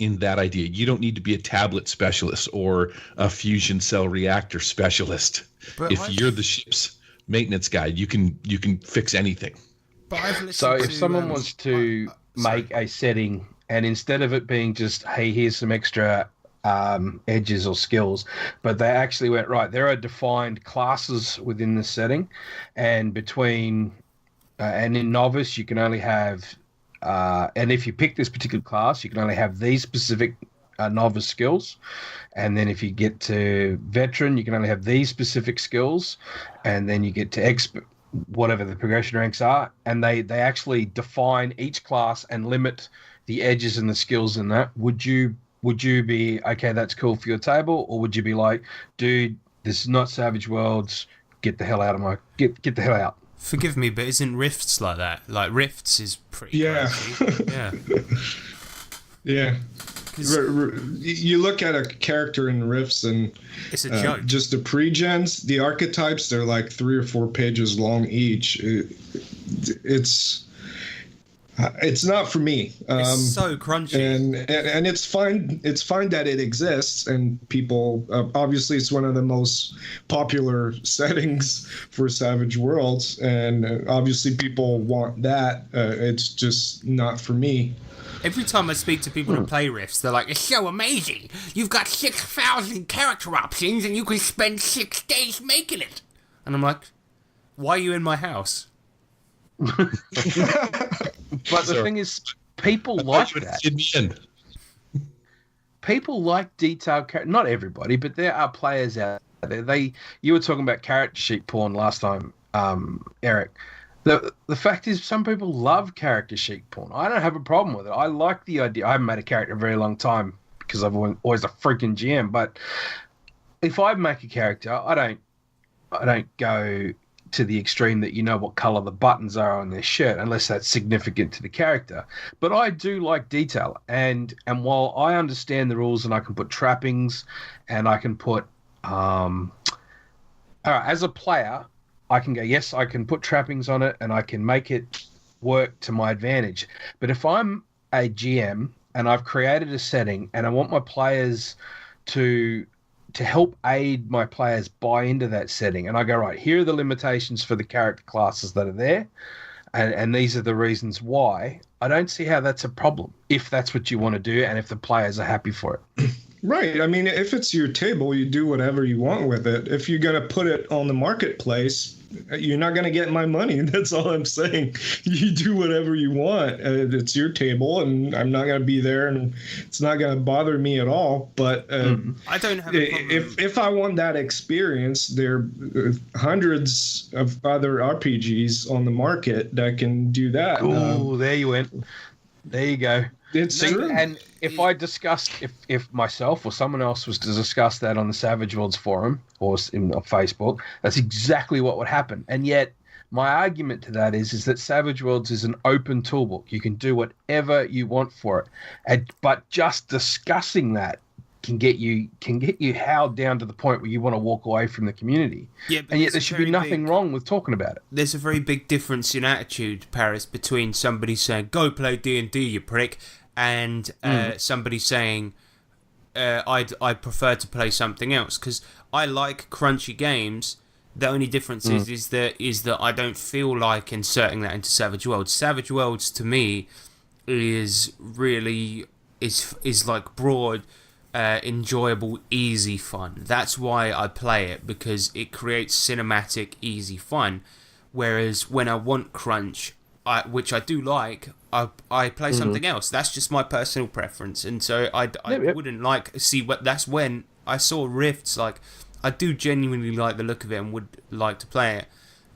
S4: in that idea. You don't need to be a tablet specialist or a fusion cell reactor specialist. But if you're the ship's maintenance guy, you can fix anything.
S7: So if someone wants to make a setting, and instead of it being just, hey, here's some extra edges or skills, but they actually went, right, there are defined classes within the setting, and between and in novice you can only have and if you pick this particular class you can only have these specific novice skills, and then if you get to veteran you can only have these specific skills, and then you get to expert, whatever the progression ranks are, and they actually define each class and limit the edges and the skills in that. Would you be, okay, that's cool for your table, or would you be like, dude, this is not Savage Worlds, get the hell out of my, get the hell out?
S6: Forgive me, but isn't Rifts like that? Like, Rifts is pretty crazy. Yeah.
S5: Yeah. You look at a character in Rifts and
S6: it's a joke.
S5: Just the pre-gens, the archetypes, they're like 3 or 4 pages long each. It's not for me.
S6: It's so crunchy,
S5: and it's fine. It's fine that it exists, and people. Obviously, it's one of the most popular settings for Savage Worlds, and obviously, people want that. It's just not for me.
S6: Every time I speak to people who play Rifts, they're like, "It's so amazing! You've got 6,000 character options, and you can spend 6 days making it." And I'm like, "Why are you in my house?"
S7: But the thing is, people like that. People like detailed character. Not everybody, but there are players out there. You were talking about character sheet porn last time, Eric. The fact is, some people love character sheet porn. I don't have a problem with it. I like the idea. I haven't made a character in a very long time because I've always a freaking GM. But if I make a character, I don't go to the extreme that you know what color the buttons are on their shirt, unless that's significant to the character. But I do like detail, and while I understand the rules and I can put trappings, and I can put as a player, I can go, yes, I can put trappings on it and I can make it work to my advantage. But if I'm a GM and I've created a setting and I want my players to help aid my players buy into that setting, and I go, right, here are the limitations for the character classes that are there, and these are the reasons why, I don't see how that's a problem if that's what you want to do and if the players are happy for it.
S5: Right. I mean, if it's your table, you do whatever you want with it. If you're going to put it on the marketplace, you're not going to get my money. That's all I'm saying. You do whatever you want. It's your table, and I'm not going to be there, and it's not going to bother me at all. But
S6: I don't have a problem.
S5: If I want that experience, there are hundreds of other RPGs on the market that can do that.
S7: Oh, there you went. There you go.
S5: It's true.
S7: And if I discussed, if myself or someone else was to discuss that on the Savage Worlds forum or on Facebook, that's exactly what would happen. And yet, my argument to that is that Savage Worlds is an open toolbook. You can do whatever you want for it, but just discussing that can get you howled down to the point where you want to walk away from the community.
S6: Yeah,
S7: and yet there should be nothing wrong with talking about it.
S6: There's a very big difference in attitude, Paris, between somebody saying "Go play D&D, you prick," and somebody saying "I prefer to play something else," because I like crunchy games. The only difference is that I don't feel like inserting that into Savage Worlds. Savage Worlds to me is really is like broad, enjoyable, easy fun. That's why I play it, because it creates cinematic, easy fun. Whereas when I want crunch, which I do like, I play something else. That's just my personal preference, and so I wouldn't see what. That's when I saw Rifts. Like, I do genuinely like the look of it and would like to play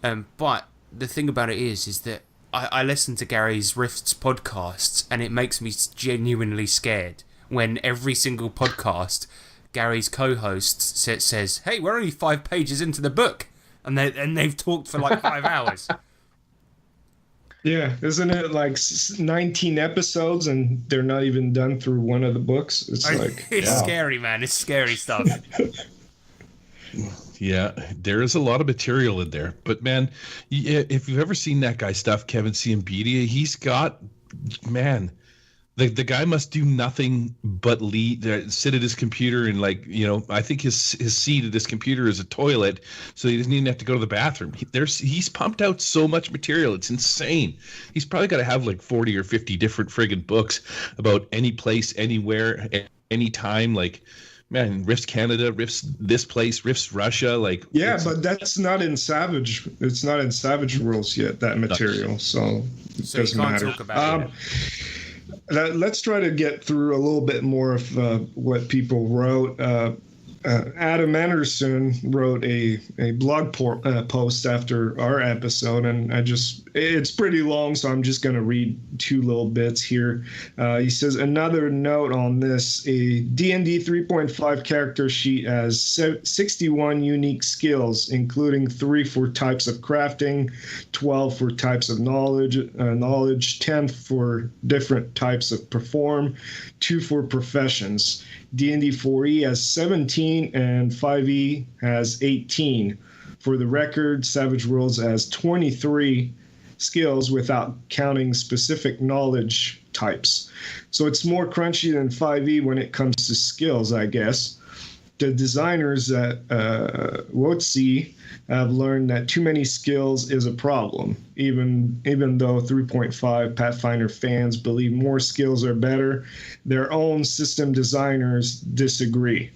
S6: it. But the thing about it is that I listen to Gary's Rifts podcasts, and it makes me genuinely scared when every single podcast Gary's co-host says, "Hey, we're only 5 pages into the book," and they've talked for like 5 hours.
S5: Yeah, isn't it like 19 episodes and they're not even done through one of the books? It's
S6: scary, man. It's scary stuff.
S4: Yeah, there is a lot of material in there. But man, if you've ever seen that guy's stuff, Kevin Ciambedia, he's got, man, the guy must do nothing but sit at his computer and, like, you know, I think his seat at his computer is a toilet, so he doesn't even have to go to the bathroom. He's pumped out so much material. It's insane. He's probably got to have like 40 or 50 different friggin' books about any place, anywhere, anytime. Like, man, Rifts Canada, Rifts this place, Rifts Russia, like.
S5: Yeah, but that's not in Savage. It's not in Savage Rules yet, that material. So it doesn't matter.
S6: Talk about it.
S5: Let's try to get through a little bit more of what people wrote. Adam Anderson wrote a blog post after our episode, and it's pretty long, so I'm just going to read 2 little bits here. He says, another note on this, a D&D 3.5 character sheet has 61 unique skills, including 3 for types of crafting, 12 for types of knowledge, 10 for different types of perform, 2 for professions. D&D 4e has 17 and 5e has 18. For the record, Savage Worlds has 23 skills without counting specific knowledge types. So it's more crunchy than 5e when it comes to skills, I guess. The designers at WotC have learned that too many skills is a problem, even though 3.5 Pathfinder fans believe more skills are better. Their own system designers disagree.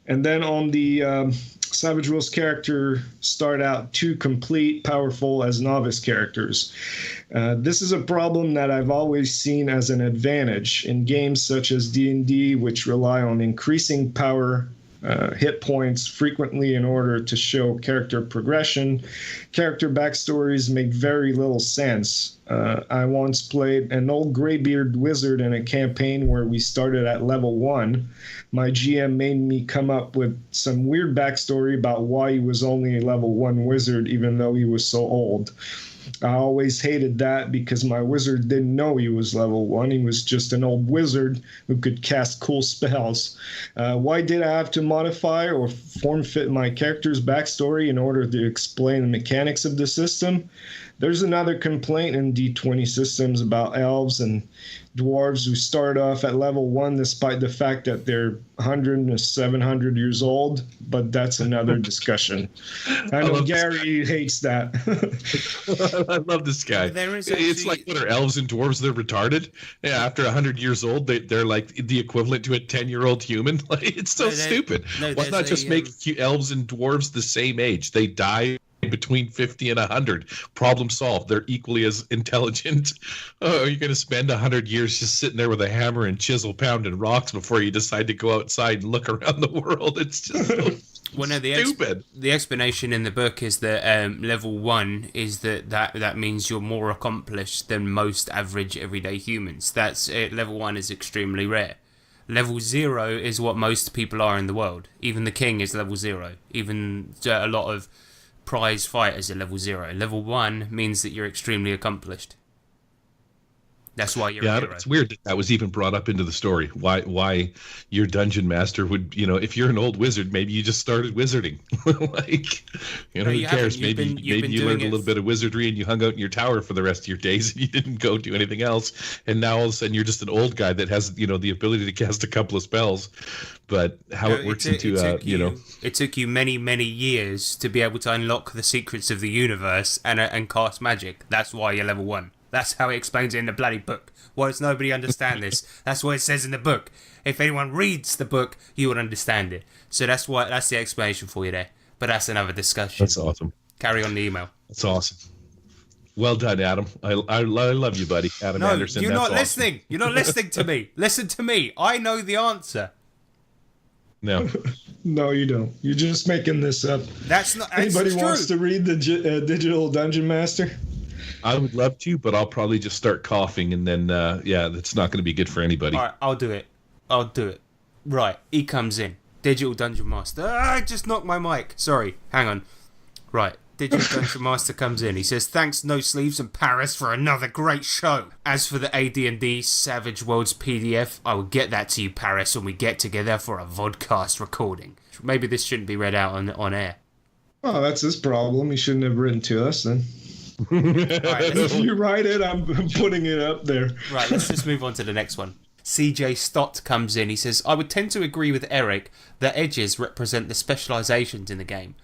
S5: And then on the Savage Worlds character start out too complete, powerful as novice characters. This is a problem that I've always seen as an advantage in games such as D&D, which rely on increasing power hit points frequently in order to show character progression. Character backstories make very little sense. I once played an old graybeard wizard in a campaign where we started at level 1. My GM made me come up with some weird backstory about why he was only a level 1 wizard even though he was so old. I always hated that because my wizard didn't know he was level 1. He was just an old wizard who could cast cool spells. Why did I have to modify or form fit my character's backstory in order to explain the mechanics of the system? There's another complaint in D20 systems about elves and dwarves who start off at level 1 despite the fact that they're 100 to 700 years old, but that's another discussion. I know Gary hates that.
S4: I love this guy. It's like, what are elves and dwarves? They're retarded. Yeah, after 100 years old, they're like the equivalent to a 10-year-old human. Like, it's so stupid. Why not just make elves and dwarves the same age? They die between 50 and 100. Problem solved. They're equally as intelligent. Oh, are you going to spend 100 years just sitting there with a hammer and chisel pounding rocks before you decide to go outside and look around the world? It's just so
S6: well, no,
S4: stupid.
S6: The explanation in the book is that level 1 is that means you're more accomplished than most average everyday humans. That's level 1 is extremely rare. Level 0 is what most people are in the world. Even the king is level 0. Even a lot of prize fighters are level 0. Level 1 means that you're extremely accomplished. That's why you're a hero.
S4: It's weird that was even brought up into the story. Why your dungeon master would, if you're an old wizard, maybe you just started wizarding. Who cares? Maybe you learned a little bit of wizardry and you hung out in your tower for the rest of your days and you didn't go do anything else. And now all of a sudden you're just an old guy that has, the ability to cast a couple of spells. But how it works it
S6: took you many, many years to be able to unlock the secrets of the universe and cast magic. That's why you're level 1. That's how it explains it in the bloody book. Why does nobody understand this? That's what it says in the book. If anyone reads the book, you would understand it. So that's the explanation for you there. But that's another discussion.
S4: That's awesome.
S6: Carry on the email.
S4: That's awesome. Well done, Adam. I love you, buddy. Adam Anderson.
S6: You're not listening. You're not listening to me. Listen to me. I know the answer.
S4: No.
S5: No, you don't. You're just making this up.
S6: That's not.
S5: Anybody wants to read the Digital Dungeon Master?
S4: I would love to, but I'll probably just start coughing, and then, that's not going to be good for anybody.
S6: All right, I'll do it. Right, he comes in. Digital Dungeon Master. I just knocked my mic. Sorry, hang on. Right, Digital Dungeon Master comes in. He says, "Thanks, No Sleeves and Paris, for another great show. As for the AD&D Savage Worlds PDF, I will get that to you, Paris, when we get together for a vodcast recording." Maybe this shouldn't be read out on air.
S5: Oh, that's his problem. He shouldn't have written to us then.
S6: Right,
S5: if you write it, I'm putting it up there.
S6: Right, let's just move on to the next one. CJ Stott comes in. He says, "I would tend to agree with Eric that edges represent the specializations in the game.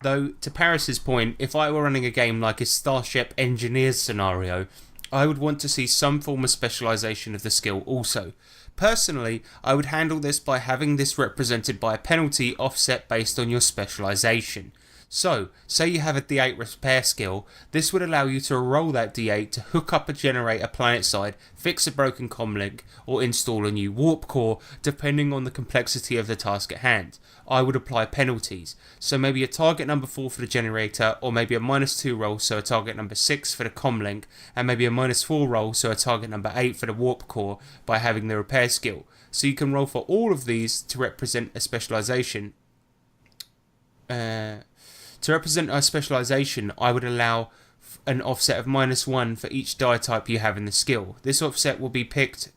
S6: Though, to Paris's point, if I were running a game like a Starship Engineers scenario, I would want to see some form of specialization of the skill also. Personally, I would handle this by having this represented by a penalty offset based on your specialization. So, say you have a D8 repair skill, this would allow you to roll that D8 to hook up a generator planetside, fix a broken comlink, or install a new warp core, depending on the complexity of the task at hand. I would apply penalties, so maybe a target number 4 for the generator, or maybe a -2 roll, so a target number 6 for the comlink, and maybe a -4 roll, so a target number 8 for the warp core, by having the repair skill. So you can roll for all of these to represent a specialization. To represent a specialization, I would allow an offset of -1 for each die type you have in the skill. This offset will be picked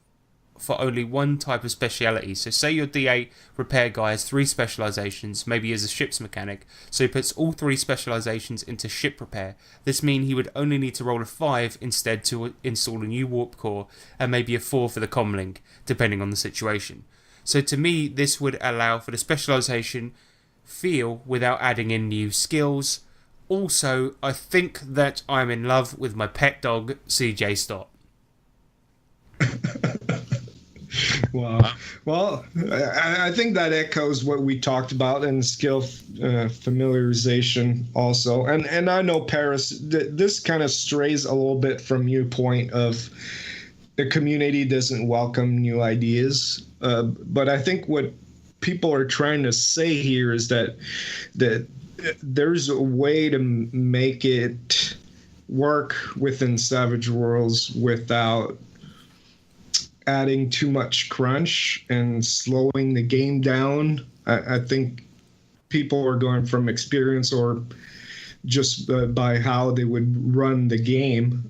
S6: for only one type of speciality. So say your D8 repair guy has 3 specializations, maybe he is a ship's mechanic, so he puts all 3 specializations into ship repair. This means he would only need to roll a 5 instead to install a new warp core, and maybe a 4 for the comlink, depending on the situation. So to me, this would allow for the specialization feel without adding in new skills. Also, I think that I'm in love with my pet dog, CJ Stott."
S5: Wow. Well, I think that echoes what we talked about in skill familiarization also. And I know, Paris, this kind of strays a little bit from your point of the community doesn't welcome new ideas. But I think what people are trying to say here is that there's a way to make it work within Savage Worlds without adding too much crunch and slowing the game down. I think people are going from experience or just by how they would run the game.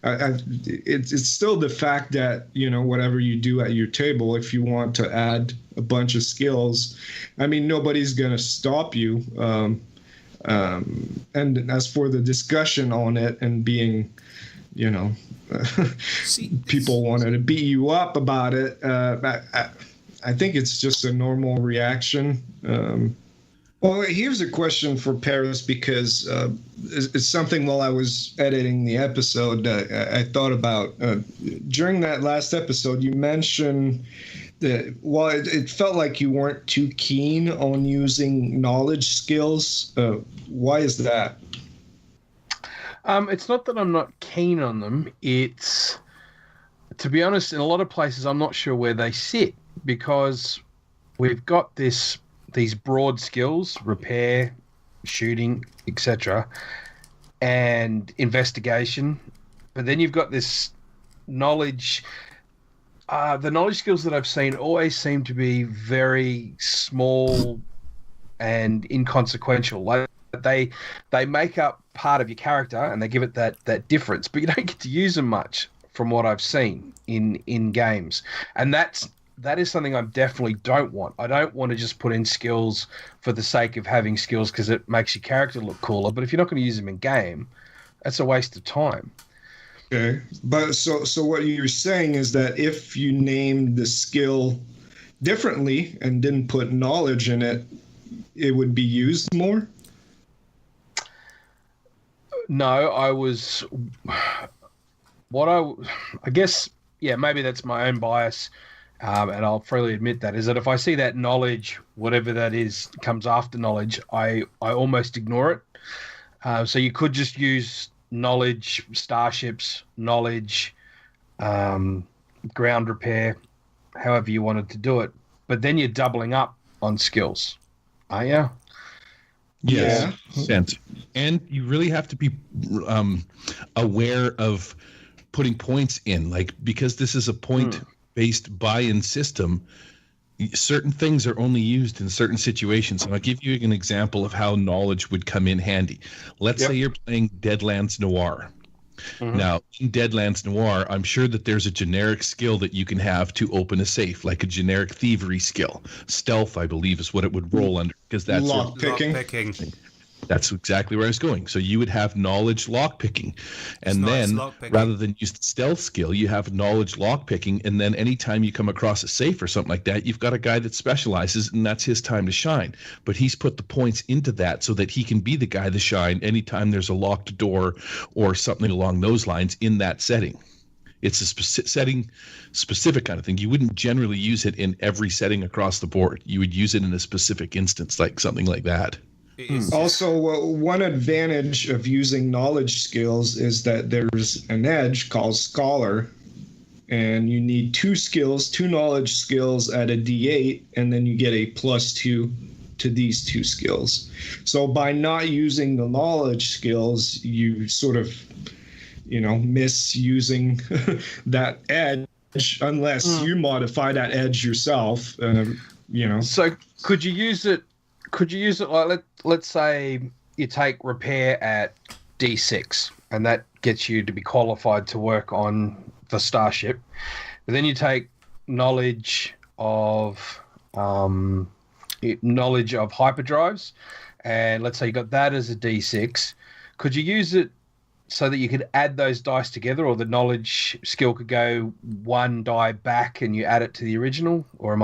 S5: It's still the fact that, whatever you do at your table, if you want to add a bunch of skills, I mean, nobody's going to stop you. And as for the discussion on it and being, people wanted to beat you up about it, I think it's just a normal reaction. Well, here's a question for Paris, because it's something while I was editing the episode I thought about. During that last episode, you mentioned that while it felt like you weren't too keen on using knowledge skills. Why is that?
S7: It's not that I'm not keen on them. It's, to be honest, in a lot of places, I'm not sure where they sit, because we've got these broad skills: repair, shooting, etc., and investigation. But then you've got this knowledge. The knowledge skills that I've seen always seem to be very small and inconsequential. Like they make up part of your character and they give it that difference, but you don't get to use them much from what I've seen in games. And that is something I definitely don't want. I don't want to just put in skills for the sake of having skills because it makes your character look cooler. But if you're not going to use them in game, that's a waste of time.
S5: Okay, but so what you're saying is that if you named the skill differently and didn't put knowledge in it, it would be used more?
S7: No, I guess, yeah, maybe that's my own bias, and I'll freely admit that, is that if I see that knowledge, whatever that is, comes after knowledge, I almost ignore it. So you could just use knowledge, starships, knowledge, ground repair, however you wanted to do it. But then you're doubling up on skills, are you?
S4: Yes, sense. And you really have to be aware of putting points in, like, because this is a point-based buy-in system. Certain things are only used in certain situations. And I'll give you an example of how knowledge would come in handy. Let's say you're playing Deadlands Noir. Mm-hmm. Now, in Deadlands Noir, I'm sure that there's a generic skill that you can have to open a safe, like a generic thievery skill. Stealth, I believe, is what it would roll under, because that's
S6: Lockpicking.
S4: That's exactly where I was going. So you would have knowledge lockpicking, and then rather than use the stealth skill, you have knowledge lockpicking, and then anytime you come across a safe or something like that, you've got a guy that specializes, and that's his time to shine. But he's put the points into that so that he can be the guy to shine anytime there's a locked door or something along those lines in that setting. It's a specific kind of thing. You wouldn't generally use it in every setting across the board. You would use it in a specific instance, like something like that.
S5: Also, one advantage of using knowledge skills is that there's an edge called Scholar, and you need two knowledge skills at a D8, and then you get a +2 to these two skills. So by not using the knowledge skills, you sort of, misusing that edge unless you modify that edge yourself.
S7: So could you use it? Like let's say you take repair at D6, and that gets you to be qualified to work on the starship. But then you take knowledge of hyperdrives, and let's say you got that as a D6. Could you use it so that you could add those dice together, or the knowledge skill could go one die back and you add it to the original? Or I'm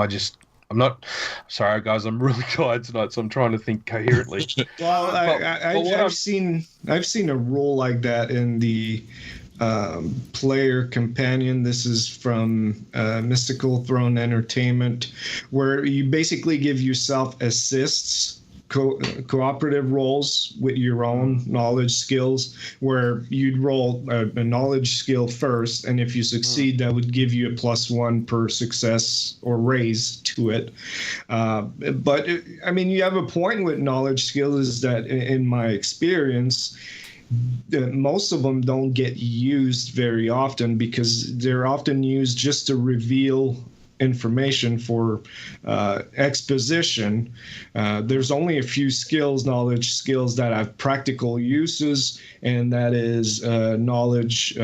S7: not sorry, guys. I'm really tired tonight, so I'm trying to think coherently.
S5: Well, I've seen a rule like that in the player companion. This is from Mystical Throne Entertainment, where you basically give yourself assists cooperative roles with your own knowledge skills, where you'd roll a knowledge skill first, and if you succeed, that would give you a +1 per success or raise to it. But I mean, you have a point with knowledge skills, is that in my experience, most of them don't get used very often because they're often used just to reveal information for exposition. There's only a few knowledge skills that have practical uses, and that is knowledge,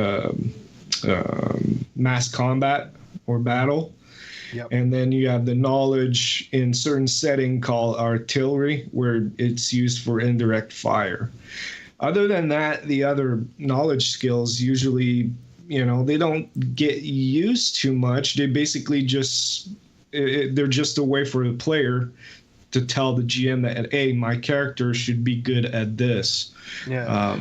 S5: mass combat or battle.
S7: Yep.
S5: And then you have the knowledge in certain setting called artillery, where it's used for indirect fire. Other than that, the other knowledge skills usually, they don't get used too much. They basically they're just a way for the player to tell the GM that, hey, my character should be good at this.
S7: Yeah.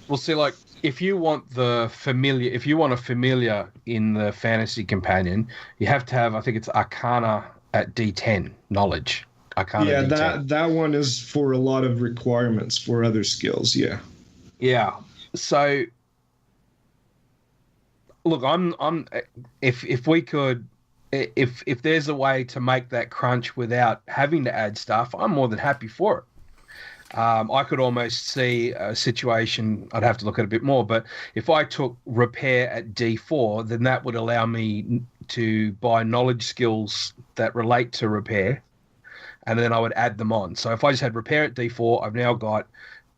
S7: We'll see, like, if you want a familiar in the fantasy companion, you have to have, I think it's Arcana at D10 knowledge. Arcana D10.
S5: that one is for a lot of requirements for other skills. Yeah.
S7: So look, if we could, if there's a way to make that crunch without having to add stuff, I'm more than happy for it. I could almost see a situation, I'd have to look at it a bit more, but if I took repair at D4, then that would allow me to buy knowledge skills that relate to repair, and then I would add them on. So if I just had repair at D4, I've now got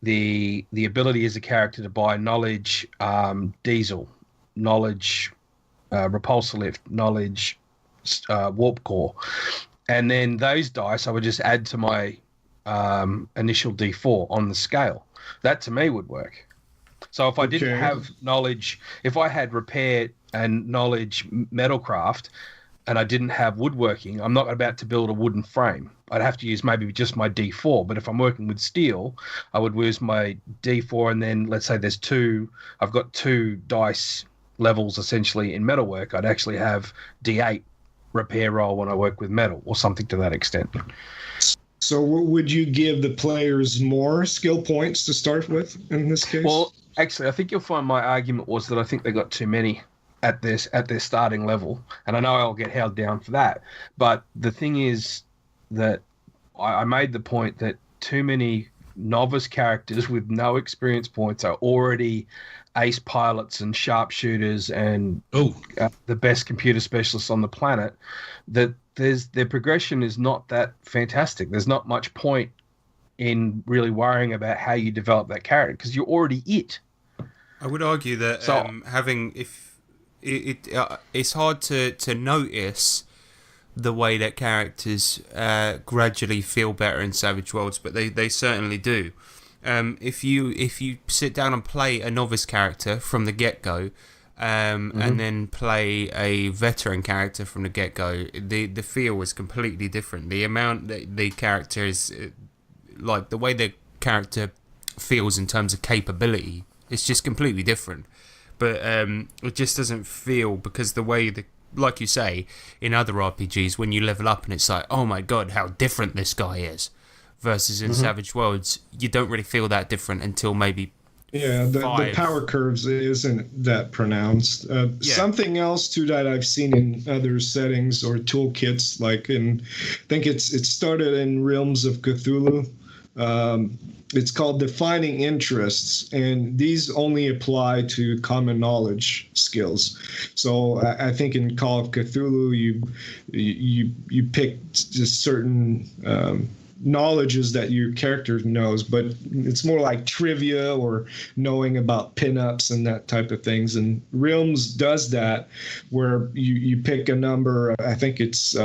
S7: the ability as a character to buy knowledge diesel, knowledge repulsor lift, knowledge warp core, and then those dice I would just add to my initial D4 on the scale. That to me would work. So if I didn't have knowledge, if I had repair and knowledge metalcraft and I didn't have woodworking, I'm not about to build a wooden frame. I'd have to use maybe just my D4. But if I'm working with steel, I would use my D4, and then let's say I've got 2 dice levels essentially in metalwork. I'd actually have D8 repair roll when I work with metal, or something to that extent.
S5: So would you give the players more skill points to start with in this case?
S7: Well, actually, I think you'll find my argument was that I think they got too many at their starting level, and I know I'll get held down for that. But the thing is that I made the point that too many novice characters with no experience points are already ace pilots and sharpshooters and the best computer specialists on the planet, that their progression is not that fantastic. There's not much point in really worrying about how you develop that character because you're already it.
S6: I would argue that it's hard to notice the way that characters gradually feel better in Savage Worlds, but they certainly do. If you sit down and play a novice character from the get-go, and then play a veteran character from the get-go, the feel is completely different. The amount that the character is, like the way the character feels in terms of capability, it's just completely different. But it just doesn't feel, because the way like you say, in other RPGs, when you level up and it's like, oh my god, how different this guy is, versus in Savage Worlds, you don't really feel that different until maybe
S5: the power curves isn't that pronounced. Something else too that I've seen in other settings or toolkits, like I think it started in Realms of Cthulhu. It's called defining interests, and these only apply to common knowledge skills. So I think in Call of Cthulhu, you pick just certain knowledges that your character knows, but it's more like trivia or knowing about pinups and that type of things. And Realms does that, where you pick a number. I think it's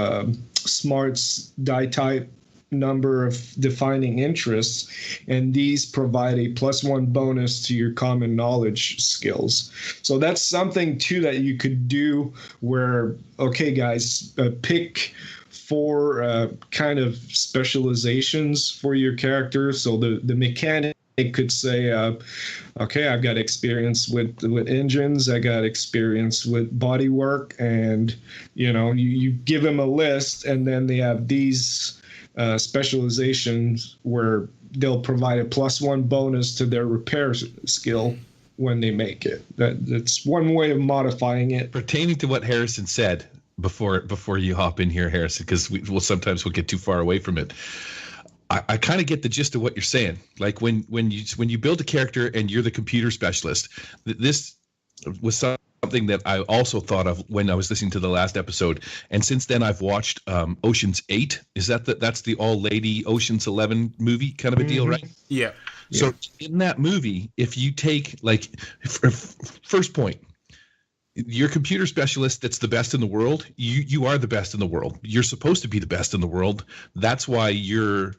S5: smarts die type number of defining interests, and these provide a +1 bonus to your common knowledge skills. So that's something too that you could do, where, okay guys, pick 4 kind of specializations for your character. So the mechanic could say, okay, I've got experience with engines, I got experience with body work, and you give them a list, and then they have these specializations where they'll provide a +1 bonus to their repair skill when they make it. That's one way of modifying it.
S4: Pertaining to what Harrison said before you hop in here, Harrison, because we'll sometimes get too far away from it. I kind of get the gist of what you're saying. Like when you build a character and you're the computer specialist, this was something that I also thought of when I was listening to the last episode. And since then, I've watched Ocean's 8. Is that's the all-lady Ocean's 11 movie kind of a deal, right?
S6: Yeah.
S4: So in that movie, if you take first point, your computer specialist that's the best in the world, you are the best in the world. You're supposed to be the best in the world. That's why you're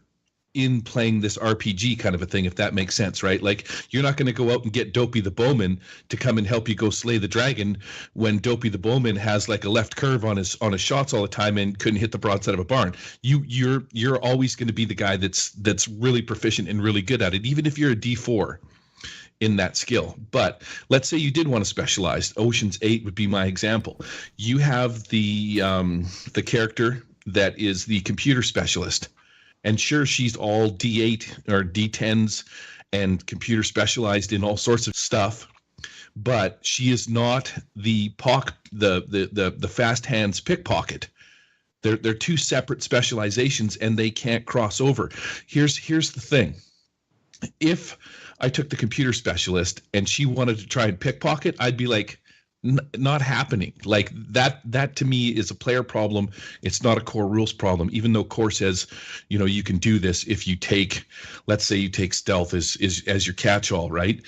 S4: in playing this RPG kind of a thing, if that makes sense, right? Like, you're not going to go out and get Dopey the Bowman to come and help you go slay the dragon when Dopey the Bowman has like a left curve on his shots all the time and couldn't hit the broadside of a barn. You're always going to be the guy that's really proficient and really good at it, even if you're a D4 in that skill. But let's say you did want to specialize. Ocean's 8 would be my example. You have the character that is the computer specialist. And sure, she's all D8 or D10s and computer specialized in all sorts of stuff, but she is not the fast hands pickpocket. They're two separate specializations, and they can't cross over. Here's the thing: if I took the computer specialist and she wanted to try and pickpocket, I'd be like, not happening. Like that to me is a player problem. It's not a core rules problem, even though core says, you can do this if you take, let's say you take stealth as your catch-all, right?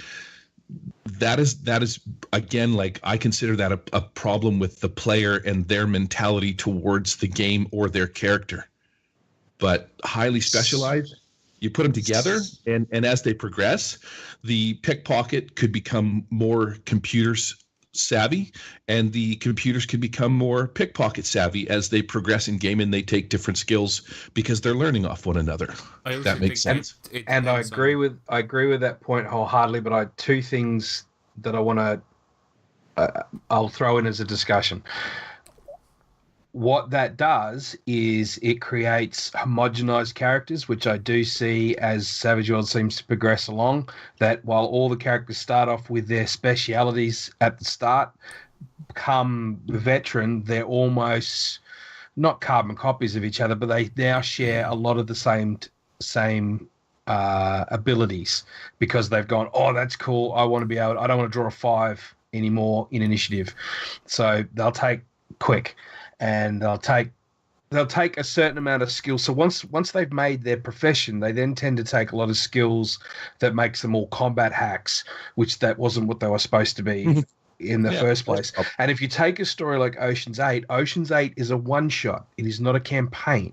S4: That is again, like, I consider that a problem with the player and their mentality towards the game or their character. But highly specialized, you put them together, and as they progress, the pickpocket could become more computers savvy, and the computers can become more pickpocket savvy as they progress in game and they take different skills because they're learning off one another. That makes sense.
S7: And I agree with that point wholeheartedly. But I have two things that I want to I'll throw in as a discussion. What that does is it creates homogenized characters, which I do see as Savage World seems to progress along, that while all the characters start off with their specialities at the start, come veteran, they're almost not carbon copies of each other, but they now share a lot of the same abilities, because they've gone, oh, that's cool. I don't want to draw a 5 anymore in initiative. So they'll take quick. And they'll take a certain amount of skills. So once they've made their profession, they then tend to take a lot of skills that makes them all combat hacks, which that wasn't what they were supposed to be in the first place. And if you take a story like Ocean's 8 is a one-shot. It is not a campaign.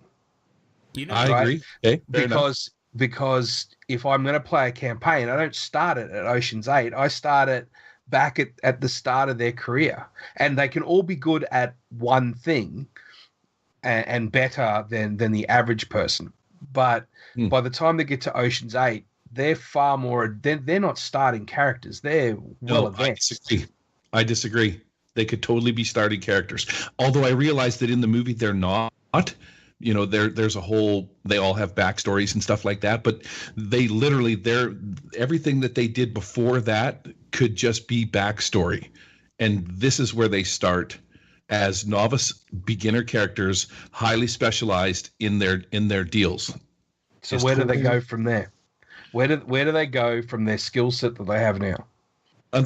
S4: I agree. Okay,
S7: because if I'm going to play a campaign, I don't start it at Ocean's 8. I start it back at the start of their career, and they can all be good at one thing and better than the average person. But by the time they get to Ocean's 8, they're far more. They're not starting characters. They're well advanced.
S4: I disagree. They could totally be starting characters. Although I realize that in the movie they're not. There's a whole, they all have backstories and stuff like that, but they literally, everything that they did before that could just be backstory. And this is where they start as novice beginner characters, highly specialized in their deals.
S7: So where do they go from there? Where do they go from their skill set that they have now?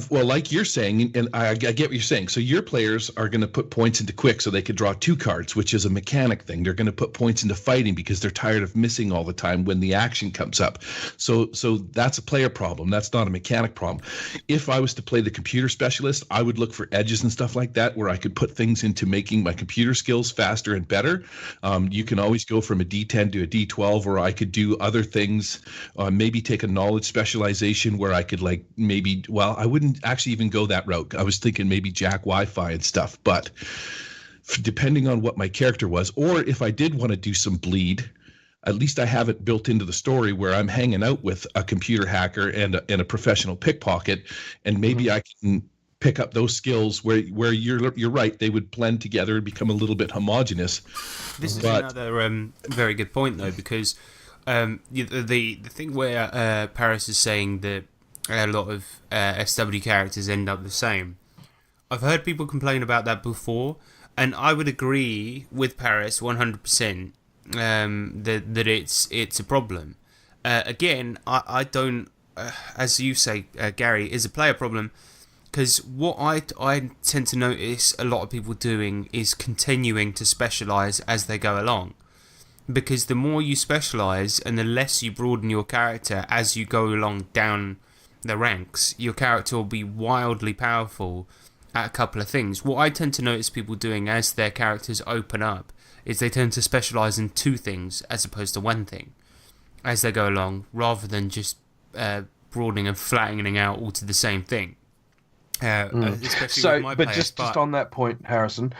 S4: Well, like you're saying, and I get what you're saying. So your players are going to put points into quick so they could draw 2 cards, which is a mechanic thing. They're going to put points into fighting because they're tired of missing all the time when the action comes up. So that's a player problem. That's not a mechanic problem. If I was to play the computer specialist, I would look for edges and stuff like that where I could put things into making my computer skills faster and better. You can always go from a D10 to a D12, or I could do other things, maybe take a knowledge specialization where I could I wouldn't actually even go that route. I was thinking maybe Jack Wi-Fi and stuff, but depending on what my character was, or if I did want to do some bleed, at least I have it built into the story where I'm hanging out with a computer hacker and a professional pickpocket, and maybe I can pick up those skills where you're right, they would blend together and become a little bit homogenous.
S6: This is another very good point, though, because the thing where Paris is saying that a lot of SW characters end up the same. I've heard people complain about that before, and I would agree with Paris 100% that it's a problem. Again, I don't, as you say, Gary, is a player problem, because what I tend to notice a lot of people doing is continuing to specialise as they go along. Because the more you specialise and the less you broaden your character as you go along down the ranks, your character will be wildly powerful at a couple of things. What I tend to notice people doing as their characters open up is they tend to specialise in 2 things as opposed to 1 thing as they go along, rather than just broadening and flattening out all to the same thing.
S7: Just on that point, Harrison,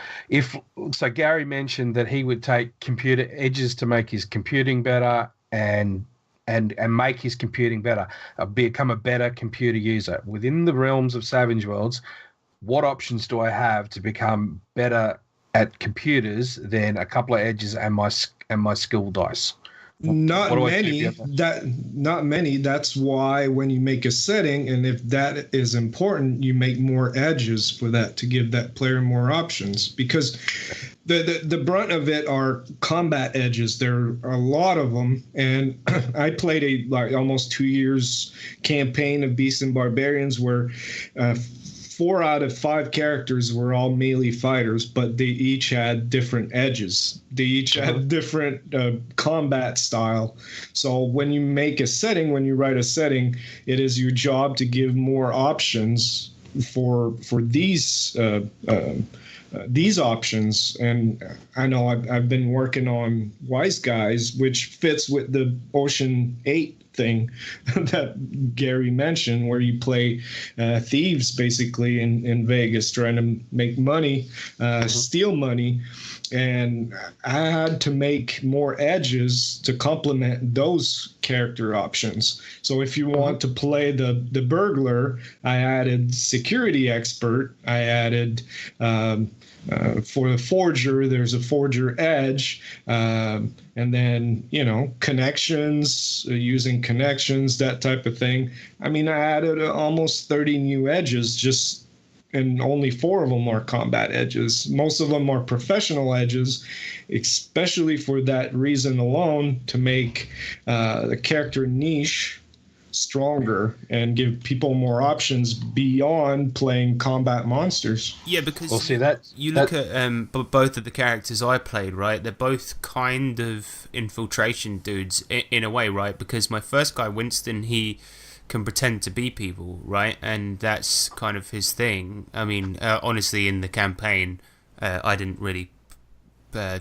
S7: so Gary mentioned that he would take computer edges to make his computing better and make his computing better, become a better computer user. Within the realms of Savage Worlds, what options do I have to become better at computers than a couple of edges and my skill dice?
S5: Not many. That's why when you make a setting, and if that is important, you make more edges for that to give that player more options, because the brunt of it are combat edges. There are a lot of them, and I played almost 2 years campaign of Beasts and Barbarians where 4 out of 5 characters were all melee fighters, but they each had different edges. They each had different combat style. So when you make a setting, when you write a setting, it is your job to give more options for these options. And I know I've been working on Wise Guys, which fits with the Ocean 8 thing that Gary mentioned, where you play thieves basically in Vegas trying to make money, steal money. And I had to make more edges to complement those character options. So if you want to play the burglar, I added security expert. I added for the forger, there's a forger edge, and then connections, using connections, that type of thing. I mean, I added almost 30 new edges, and only 4 of them are combat edges. Most of them are professional edges, especially for that reason alone, to make the character niche stronger and give people more options beyond playing combat monsters.
S6: Yeah, because you look at both of the characters I played, right? They're both kind of infiltration dudes in a way, right? Because my first guy, Winston, he can pretend to be people, right? And that's kind of his thing. I mean, honestly, in the campaign, I didn't really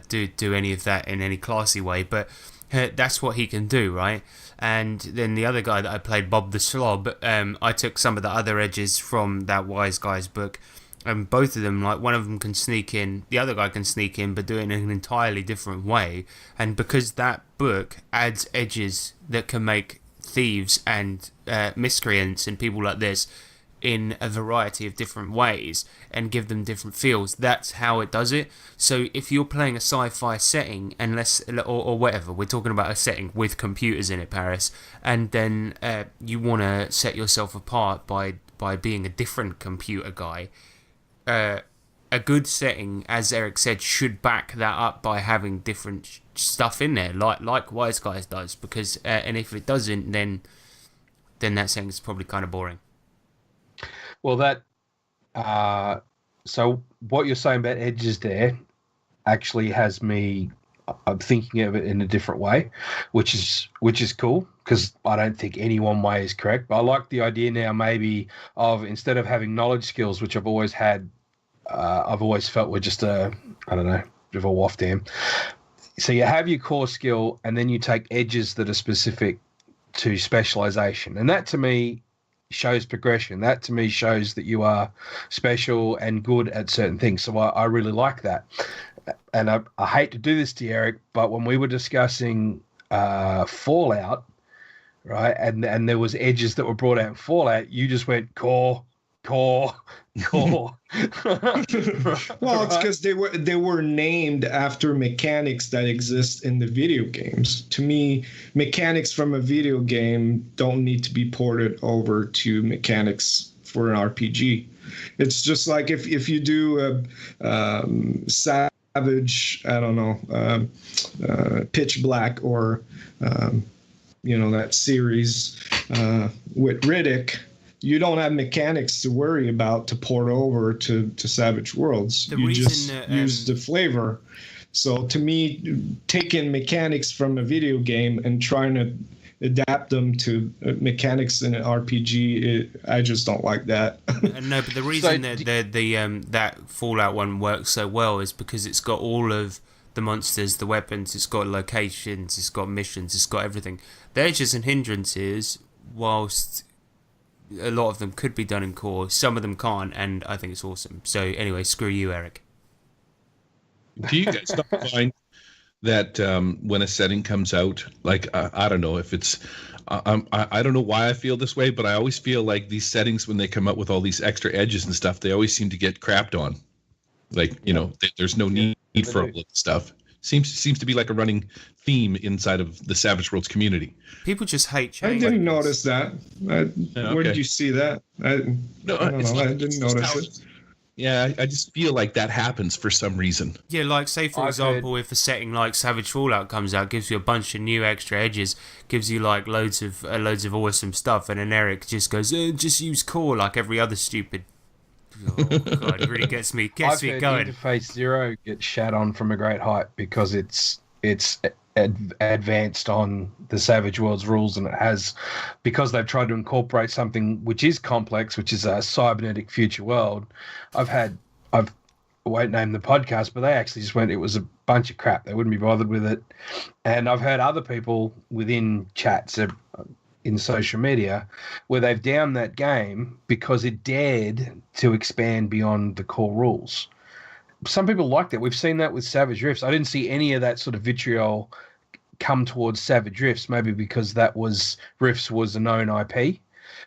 S6: do any of that in any classy way, but that's what he can do, right? And then the other guy that I played, Bob the Slob, I took some of the other edges from that Wise Guys book, and both of them, like, one of them can sneak in, the other guy can sneak in, but do it in an entirely different way. And because that book adds edges that can make thieves and miscreants and people like this in a variety of different ways and give them different feels, that's how it does it. So if you're playing a sci-fi setting, or whatever, we're talking about a setting with computers in it, Paris, and then you want to set yourself apart by being a different computer guy, a good setting, as Eric said, should back that up by having different stuff in there, like Wise Guys does, because and if it doesn't, then that setting is probably kind of boring.
S7: Well, so what you're saying about edges there actually has me, I'm thinking of it in a different way, which is cool, because I don't think any one way is correct. But I like the idea now, maybe, of instead of having knowledge skills, which I've always had, I've always felt were just bit of a waft dam. So you have your core skill, and then you take edges that are specific to specialization, and that to me shows progression. That to me shows that you are special and good at certain things. So I really like that. And I hate to do this to you, Eric, but when we were discussing Fallout, right, and there was edges that were brought out in Fallout, you just went core, core.
S5: Well, it's because they were named after mechanics that exist in the video games. To me, mechanics from a video game don't need to be ported over to mechanics for an RPG. It's just like if you do a Savage, I don't know, Pitch Black, or that series with Riddick. You don't have mechanics to worry about to port over to Savage Worlds. You just use the flavor. So to me, taking mechanics from a video game and trying to adapt them to mechanics in an RPG, I just don't like that.
S6: No, but the reason that Fallout one works so well is because it's got all of the monsters, the weapons, it's got locations, it's got missions, it's got everything. The edges and hindrances, whilst a lot of them could be done in core, some of them can't, and I think it's awesome. So anyway, screw you, Eric.
S4: Do you guys not find that when a setting comes out, like I don't know if it's I don't know why I feel this way, but I always feel like these settings, when they come up with all these extra edges and stuff, they always seem to get crapped on. Like, there's no need for all this stuff. Seems to be like a running theme inside of the Savage Worlds community.
S6: People just hate change.
S5: I didn't notice that. Where did you see that? I don't know. I didn't notice it.
S4: Yeah, I just feel like that happens for some reason.
S6: Yeah, like say for example, if a setting like Savage Fallout comes out, gives you a bunch of new extra edges, gives you like loads of awesome stuff, and then Eric just goes, just use core like every other stupid. Oh god, it really gets me going.
S7: Interface Zero gets shat on from a great height because it's advanced on the Savage Worlds rules, and it has, because they've tried to incorporate something which is complex, which is a cybernetic future world. I won't name the podcast, but they actually just went, it was a bunch of crap. They wouldn't be bothered with it. And I've heard other people within chats in social media where they've downed that game because it dared to expand beyond the core rules. Some people like that. We've seen that with Savage Rifts. I didn't see any of that sort of vitriol come towards Savage Rifts, maybe because Rifts was a known IP.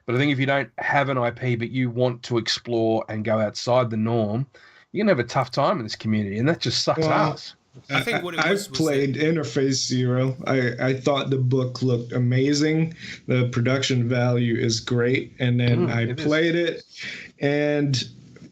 S7: But I think if you don't have an IP but you want to explore and go outside the norm, you're going to have a tough time in this community, and that just sucks ass.
S6: I think what it was
S5: I've played Interface Zero. I thought the book looked amazing. The production value is great. And then I played it. And,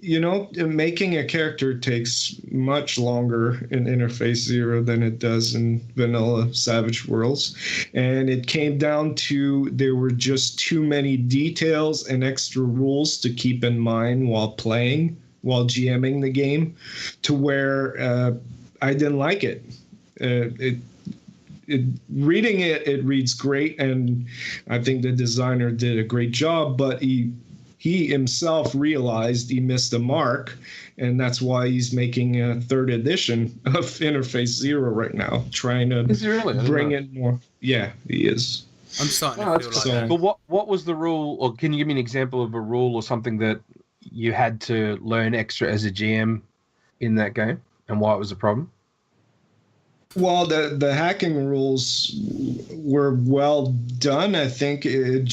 S5: making a character takes much longer in Interface Zero than it does in vanilla Savage Worlds. And it came down to there were just too many details and extra rules to keep in mind while GMing the game, to where I didn't like it. Reading it reads great, and I think the designer did a great job, but he himself realized he missed the mark, and that's why he's making a third edition of Interface Zero right now, trying to bring it more. Yeah, he is.
S6: I'm starting to feel like that.
S7: But what was the rule, or can you give me an example of a rule or something that you had to learn extra as a GM in that game, and why it was a problem?
S5: Well, the hacking rules were well done. I think it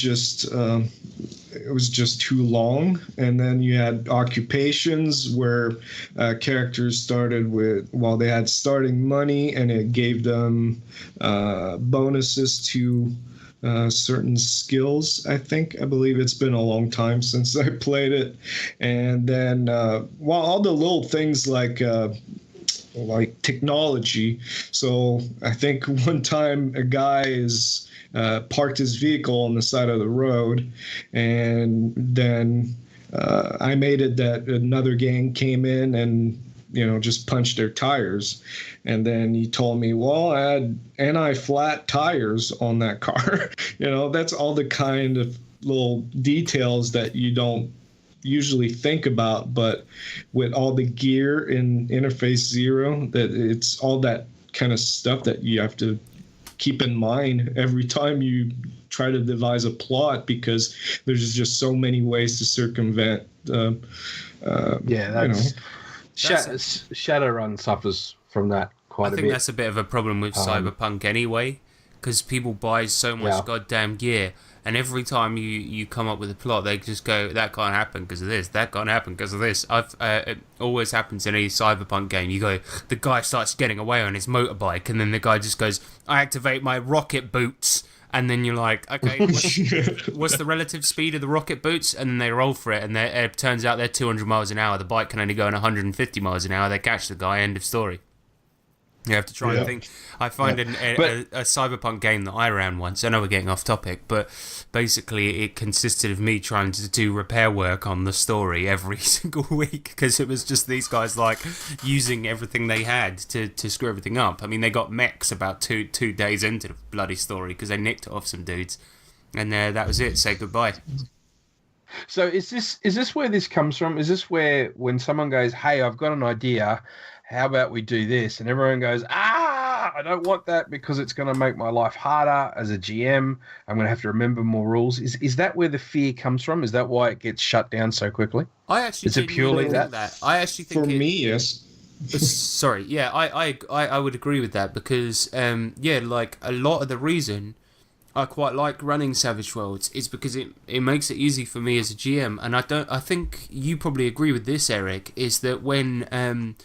S5: was just too long. And then you had occupations where characters started with, they had starting money, and it gave them bonuses to certain skills. I believe it's been a long time since I played it. And then all the little things like technology. So I think one time a guy is parked his vehicle on the side of the road, and then I made it that another gang came in and just punched their tires. And then he told me, I had anti-flat tires on that car. That's all the kind of little details that you don't usually think about, but with all the gear in Interface Zero, that it's all that kind of stuff that you have to keep in mind every time you try to devise a plot, because there's just so many ways to circumvent.
S7: Shadowrun suffers from that quite a bit.
S6: I think that's a bit of a problem with Cyberpunk anyway, because people buy so much goddamn gear, and every time you come up with a plot, they just go, that can't happen because of this, that can't happen because of this. It always happens in any cyberpunk game. You go, the guy starts getting away on his motorbike, and then the guy just goes, I activate my rocket boots. And then you're like, okay, what's the relative speed of the rocket boots? And then they roll for it, and it turns out they're 200 miles an hour. The bike can only go 150 miles an hour. They catch the guy, end of story. You have to try and think. I find a cyberpunk game that I ran once, I know we're getting off topic, but basically it consisted of me trying to do repair work on the story every single week, because it was just these guys like using everything they had to screw everything up. I mean, they got mechs about two days into the bloody story because they nicked it off some dudes, and that was it. Say goodbye.
S7: So is this where this comes from? Is this where when someone goes, hey, I've got an idea, how about we do this? And everyone goes, I don't want that because it's going to make my life harder as a GM. I'm going to have to remember more rules. Is that where the fear comes from? Is that why it gets shut down so quickly?
S6: Is it purely that? I actually think
S5: for me, yes.
S6: Sorry, yeah, I would agree with that because, like a lot of the reason I quite like running Savage Worlds is because it makes it easy for me as a GM, and I think you probably agree with this, Eric, is that when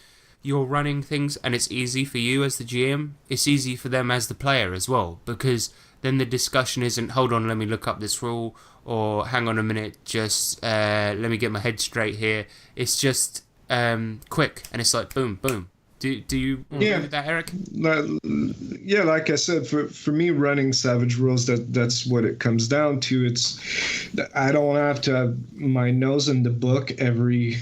S6: you're running things and it's easy for you as the GM, it's easy for them as the player as well, because then the discussion isn't, hold on, let me look up this rule, or hang on a minute, just let me get my head straight here. It's just quick, and it's like boom, boom. Do you agree with that, Eric?
S5: Yeah, like I said, for me, running Savage Worlds, that's what it comes down to. It's I don't have to have my nose in the book every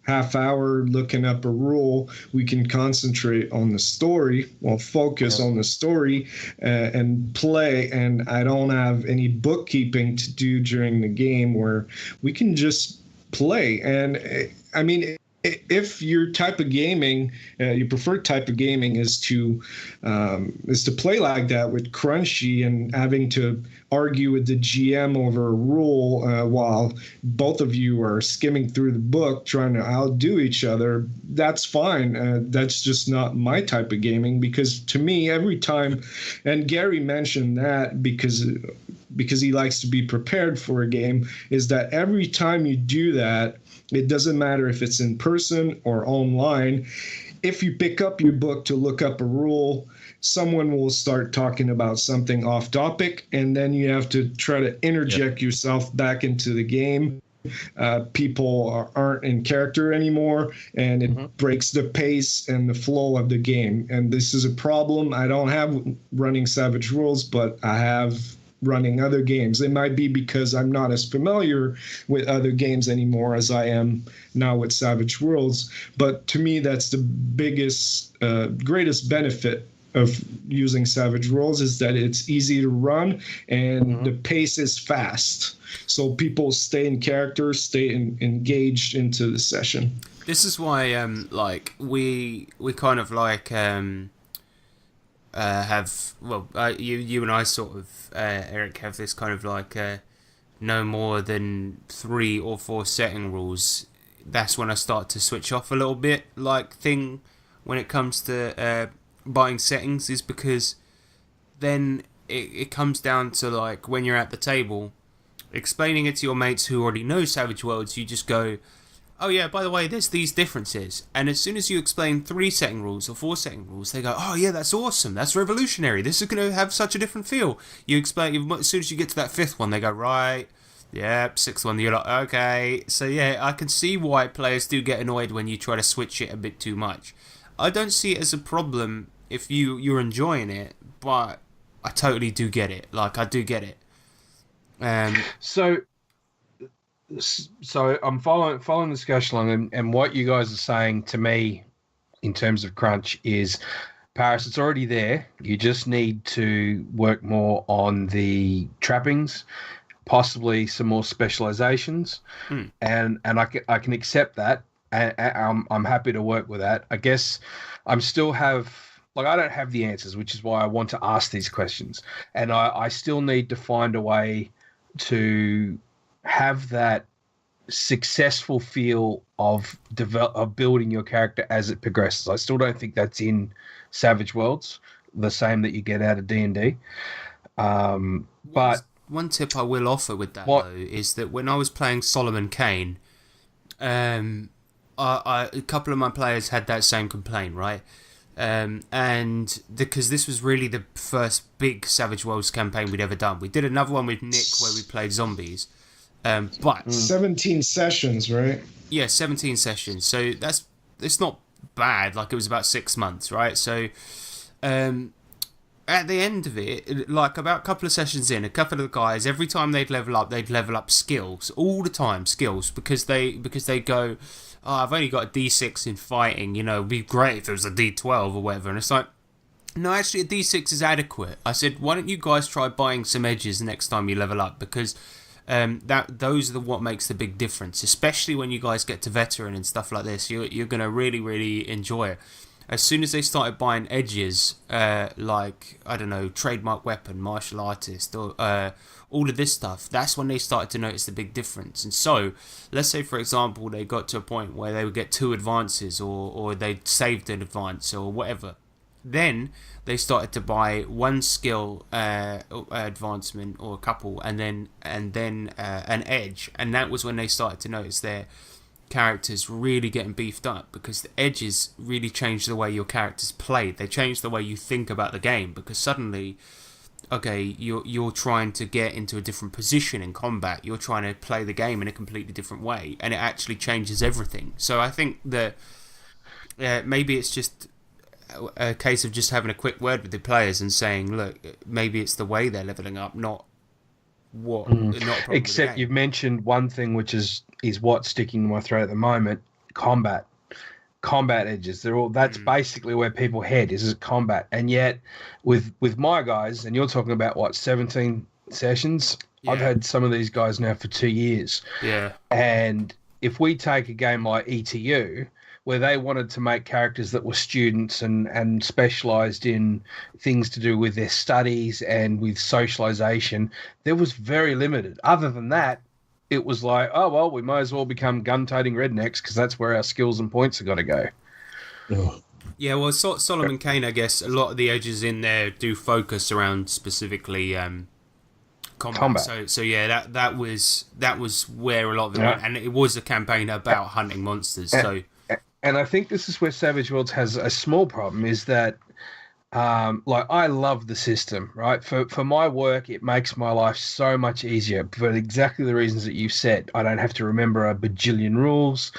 S5: half hour looking up a rule. We can concentrate on the story, focus on the story and play. And I don't have any bookkeeping to do during the game, where we can just play. And I mean, if your type of gaming, your preferred type of gaming is to play like that with crunchy and having to argue with the GM over a rule while both of you are skimming through the book trying to outdo each other, that's fine. That's just not my type of gaming, because to me, every time, and Gary mentioned that because he likes to be prepared for a game, is that every time you do that, it doesn't matter if it's in person or online, if you pick up your book to look up a rule, someone will start talking about something off topic, and then you have to try to interject yourself back into the game. People aren't in character anymore, and it breaks the pace and the flow of the game. And this is a problem I don't have running Savage Worlds, but I have running other games. It might be because I'm not as familiar with other games anymore as I am now with Savage Worlds. But to me, that's the biggest, greatest benefit of using Savage Worlds, is that it's easy to run and the pace is fast. So people stay in character, stay engaged into the session.
S6: This is why, we kind of like have, you and I sort of, Eric, have this kind of like no more than 3 or 4 setting rules. That's when I start to switch off a little bit, like thing when it comes to buying settings, is because then it comes down to like when you're at the table explaining it to your mates who already know Savage Worlds, you just go, oh yeah, by the way, there's these differences. And as soon as you explain 3 setting rules or 4 setting rules, they go, oh yeah, that's awesome, that's revolutionary, this is going to have such a different feel. You explain, as soon as you get to that 5th one, they go, right, yep, 6th one, you're like, okay. So yeah, I can see why players do get annoyed when you try to switch it a bit too much. I don't see it as a problem if you're enjoying it, but I totally do get it. Like, I do get it.
S7: So I'm following the discussion along, and what you guys are saying to me in terms of crunch is, Paris, it's already there. You just need to work more on the trappings, possibly some more specializations, and I can accept that, and I'm happy to work with that. I guess I don't have the answers, which is why I want to ask these questions, and I still need to find a way to have that successful feel of building your character as it progresses. I still don't think that's in Savage Worlds. the same that you get out of D&D. But
S6: one tip I will offer with that
S7: What?
S6: though is that when I was playing Solomon Kane, a couple of my players had that same complaint, right? And because this was really the first big Savage Worlds campaign we'd ever done. We did another one with Nick where we played zombies, but
S5: 17 sessions, right?
S6: yeah, 17 sessions. So it's not bad. Like, it was about 6 months, right? So at the end of it, like about a couple of sessions in, a couple of the guys, every time they'd level up skills all the time, skills, because they go, oh, I've only got a D6 in fighting, you know, it'd be great if it was a D12 or whatever. And it's like, no, actually a D6 is adequate. I said, why don't you guys try buying some edges next time you level up, because those are what makes the big difference, especially when you guys get to veteran and stuff like this. You're going to really, really enjoy it. As soon as they started buying edges, like, I don't know, trademark weapon, martial artist, or all of this stuff, that's when they started to notice the big difference. And so, let's say, for example, they got to a point where they would get 2 advances, or they'd saved an advance, or whatever. Then they started to buy 1 skill advancement, or a couple, and then an edge. And that was when they started to notice their characters really getting beefed up, because the edges really change the way your characters play. They change the way you think about the game, because suddenly, okay, you're trying to get into a different position in combat. You're trying to play the game in a completely different way, and it actually changes everything. So I think that maybe it's just a case of just having a quick word with the players and saying, look, maybe it's the way they're leveling up, not what. Not a problem.
S7: Except you've mentioned one thing, which is what's sticking to my throat at the moment: combat edges. That's basically where people head, is combat. And yet with my guys, and you're talking about what, 17 sessions? Yeah. I've had some of these guys now for 2 years.
S6: Yeah.
S7: And if we take a game like ETU, where they wanted to make characters that were students and specialized in things to do with their studies and with socialization, there was very limited. Other than that, it was like, oh, well, we might as well become gun-toting rednecks, because that's where our skills and points are got to go.
S6: Oh. Yeah, well, Solomon Kane, I guess, a lot of the edges in there do focus around specifically combat. So yeah, that was where a lot of it went, and it was a campaign about hunting monsters.
S7: And I think this is where Savage Worlds has a small problem, is that, like, I love the system, right? For my work, it makes my life so much easier for exactly the reasons that you said. I don't have to remember a bajillion rules.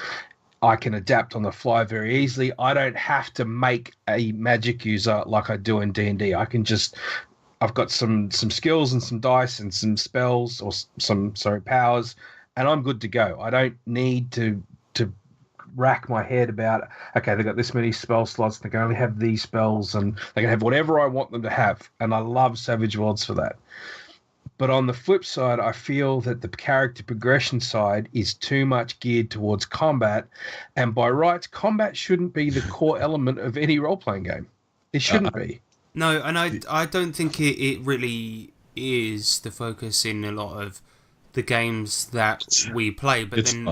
S7: I can adapt on the fly very easily. I don't have to make a magic user like I do in D&D. I've got some skills and some dice and some spells, or some powers, and I'm good to go. I don't need to rack my head about, okay, they've got this many spell slots, they can only have these spells, and they can have whatever I want them to have. And I love Savage Worlds for that. But on the flip side, I feel that the character progression side is too much geared towards combat, and by rights, combat shouldn't be the core element of any role-playing game. It shouldn't be.
S6: No, and I don't think it really is the focus in a lot of the games that we play. But then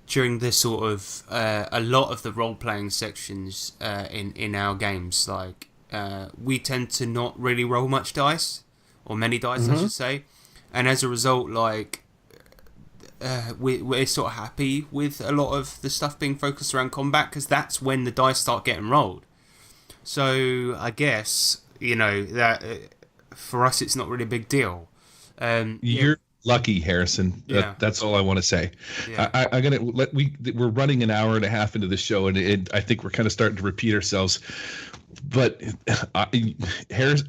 S6: during the sort of a lot of the role-playing sections in our games, like we tend to not really roll much dice, or many dice, I should say, and as a result, like we're sort of happy with a lot of the stuff being focused around combat, because that's when the dice start getting rolled. So I guess, that for us it's not really a big deal.
S4: You're lucky, Harrison. That's all I want to say. Yeah. We're running an hour and a half into the show, and I think we're kind of starting to repeat ourselves. But Paris,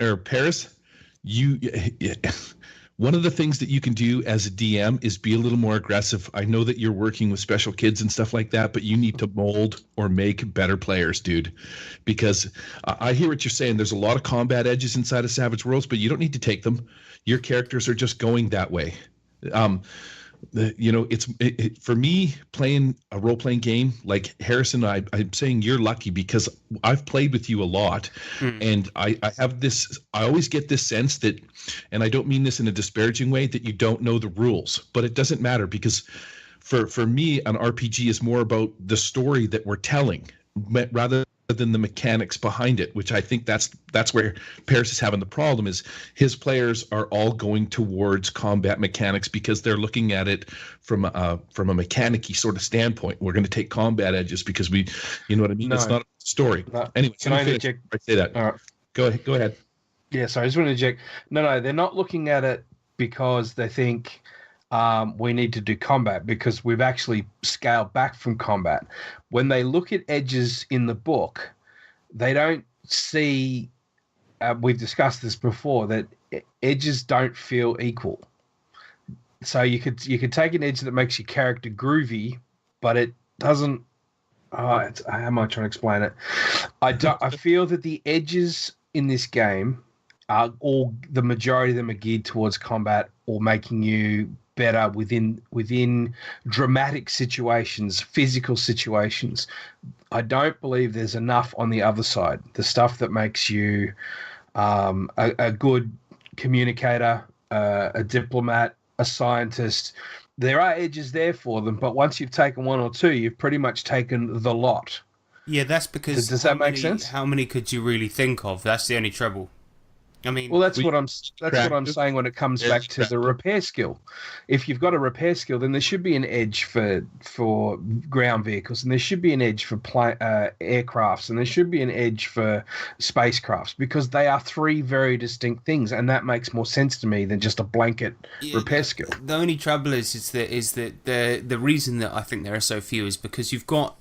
S4: one of the things that you can do as a DM is be a little more aggressive. I know that you're working with special kids and stuff like that, but you need to mold or make better players, dude. Because I hear what you're saying. There's a lot of combat edges inside of Savage Worlds, but you don't need to take them. Your characters are just going that way. For me, playing a role-playing game like Harrison, I'm saying you're lucky, because I've played with you a lot, and I have this. I always get this sense that, and I don't mean this in a disparaging way, that you don't know the rules, but it doesn't matter, because for me, an RPG is more about the story that we're telling, rather than the mechanics behind it, which I think that's where Paris is having the problem. Is his players are all going towards combat mechanics because they're looking at it from a mechanic-y sort of standpoint. We're going to take combat edges because you know what I mean?
S7: No.
S4: It's not a story.
S7: No.
S4: Anyway,
S7: Can I interject?
S4: I say that.
S7: All right.
S4: Go ahead.
S7: Yeah, sorry, I just want to interject. No, they're not looking at it because they think we need to do combat, because we've actually scaled back from combat. When they look at edges in the book, they don't see, we've discussed this before, that edges don't feel equal. So you could take an edge that makes your character groovy, but it doesn't. How am I trying to explain it? I feel that the edges in this game are the majority of them are geared towards combat or making you better within dramatic situations, physical situations. I don't believe there's enough on the other side. The stuff that makes you a good communicator, a diplomat, a scientist. There are edges there for them, but once you've taken one or two, you've pretty much taken the lot.
S6: Yeah, that's because...
S7: Does that make sense?
S6: How many could you really think of? That's the only trouble. I mean,
S7: well, that's what I'm saying when it comes back to the repair skill. If you've got a repair skill, then there should be an edge for ground vehicles, and there should be an edge for aircrafts, and there should be an edge for spacecrafts, because they are three very distinct things, and that makes more sense to me than just a blanket repair skill.
S6: The only trouble is that the reason that I think there are so few is because you've got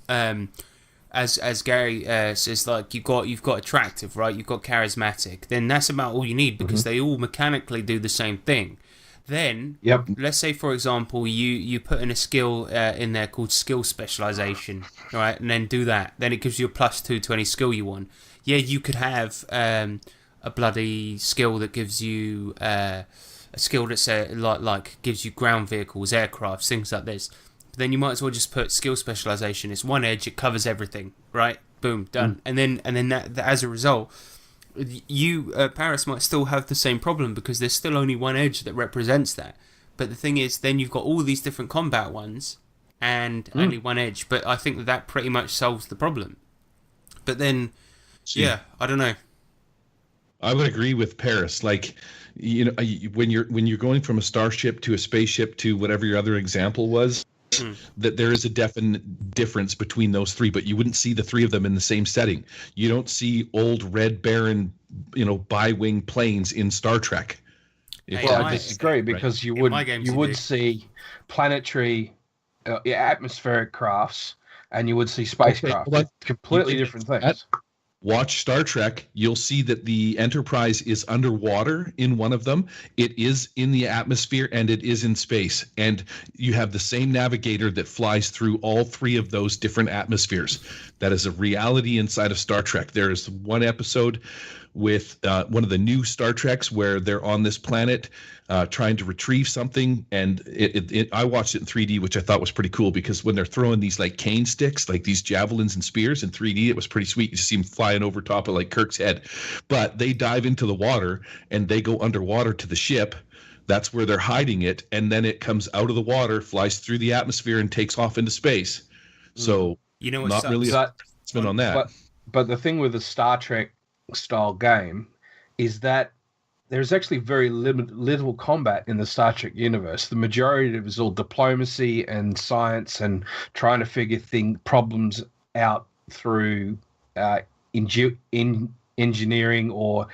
S6: as Gary says, like you've got attractive, right? You've got charismatic. Then that's about all you need, because they all mechanically do the same thing. Then, let's say for example, you put in a skill in there called skill specialization, right? And then do that. Then it gives you a +2 to any skill you want. Yeah, you could have a bloody skill that gives you a skill that's like gives you ground vehicles, aircrafts, things like this. Then you might as well just put skill specialization. It's one edge, it covers everything, right? Boom, done. And then that as a result, you Paris might still have the same problem, because there's still only one edge that represents that. But the thing is, then you've got all these different combat ones and only one edge. But I think that pretty much solves the problem. But then, I don't know.
S4: I would agree with Paris. Like, you know, when you're going from a starship to a spaceship to whatever your other example was. That there is a definite difference between those three, but you wouldn't see the three of them in the same setting. You don't see old Red Baron, bi-wing planes in Star Trek.
S7: I disagree, because you would see planetary, atmospheric crafts, and you would see spacecraft. Completely different things.
S4: Watch Star Trek, you'll see that the Enterprise is underwater in one of them. It is in the atmosphere, and it is in space. And you have the same navigator that flies through all three of those different atmospheres. That is a reality inside of Star Trek. There is one episode with one of the new Star Treks where they're on this planet trying to retrieve something, and I watched it in 3D, which I thought was pretty cool, because when they're throwing these like cane sticks, like these javelins and spears in 3D, it was pretty sweet. You see them flying over top of like Kirk's head. But they dive into the water and they go underwater to the ship. That's where they're hiding it, and then it comes out of the water, flies through the atmosphere, and takes off into space. So not really a spin on that.
S7: But the thing with the Star Trek style game is that there's actually very little combat in the Star Trek universe. The majority of it is all diplomacy and science and trying to figure problems out through engineering or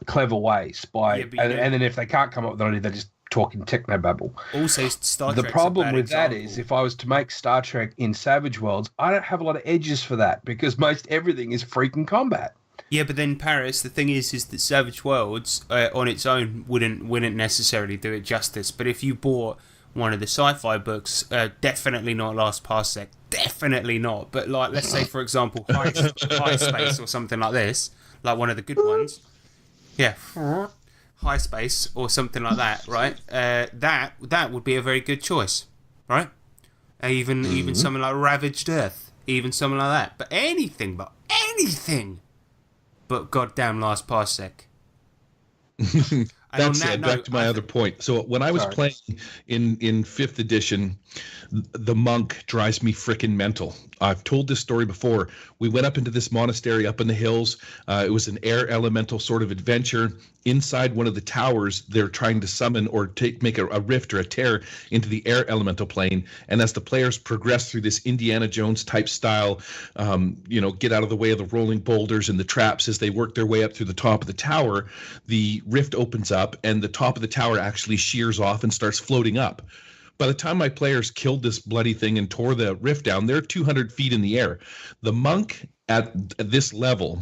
S7: clever ways. And then if they can't come up with an idea, they just talk in technobabble.
S6: Also, Star Trek's
S7: the problem with
S6: example.
S7: that is, if I was to make Star Trek in Savage Worlds, I don't have a lot of edges for that, because most everything is freaking combat.
S6: Yeah, but then Paris, the thing is that Savage Worlds on its own wouldn't necessarily do it justice. But if you bought one of the sci-fi books, definitely not Last Parsec, definitely not. But like, let's say for example, High Space or something like this, like one of the good ones. Yeah, High Space or something like that, right? That would be a very good choice, right? Even something like Ravaged Earth, even something like that. But anything but goddamn Last Parsec. And
S4: That
S6: on
S4: said,
S6: note,
S4: back to my other point. So when I was playing in 5th edition, the monk drives me frickin' mental. I've told this story before. We went up into this monastery up in the hills. It was an air elemental sort of adventure. Inside one of the towers, they're trying to summon or make a rift or a tear into the air elemental plane. And as the players progress through this Indiana Jones type style, get out of the way of the rolling boulders and the traps as they work their way up through the top of the tower, the rift opens up and the top of the tower actually shears off and starts floating up. By the time my players killed this bloody thing and tore the rift down, they're 200 feet in the air. The monk at this level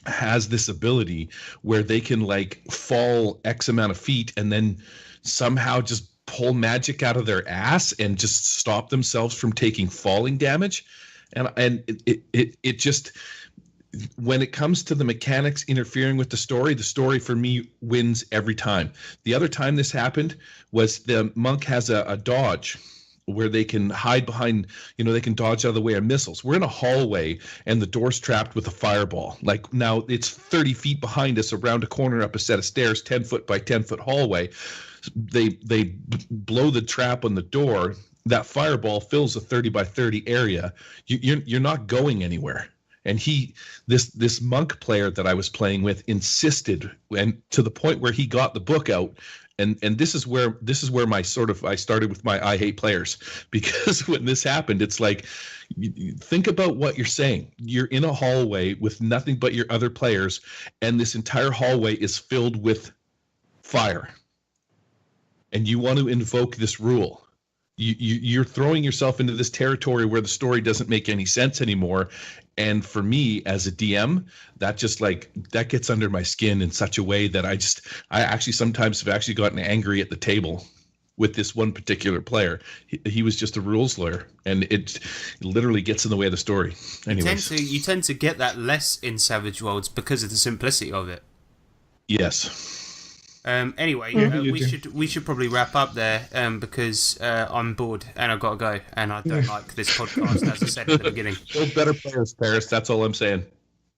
S4: has this ability where they can fall X amount of feet and then somehow just pull magic out of their ass and just stop themselves from taking falling damage. And it just, when it comes to the mechanics interfering with the story for me wins every time. The other time this happened was the monk has a dodge where they can hide behind, they can dodge out of the way of missiles. We're in a hallway and the door's trapped with a fireball. Now it's 30 feet behind us around a corner up a set of stairs, 10 foot by 10 foot hallway. They blow the trap on the door. That fireball fills a 30 by 30 area. You're not going anywhere. And this monk player that I was playing with insisted, and to the point where he got the book out. And this is where I started with my I hate players, because when this happened, it's like, think about what you're saying. You're in a hallway with nothing but your other players, and this entire hallway is filled with fire. And you want to invoke this rule. You're throwing yourself into this territory where the story doesn't make any sense anymore. And for me as a DM, that just that gets under my skin in such a way that I actually sometimes have actually gotten angry at the table with this one particular player. He was just a rules lawyer, and it literally gets in the way of the story. Anyways.
S6: You tend to get that less in Savage Worlds because of the simplicity of it.
S4: Yes.
S6: Anyway, we should probably wrap up there because I'm bored and I've got to go, and I don't like this podcast, as I said at the beginning.
S4: Build better players, Paris. That's all I'm saying.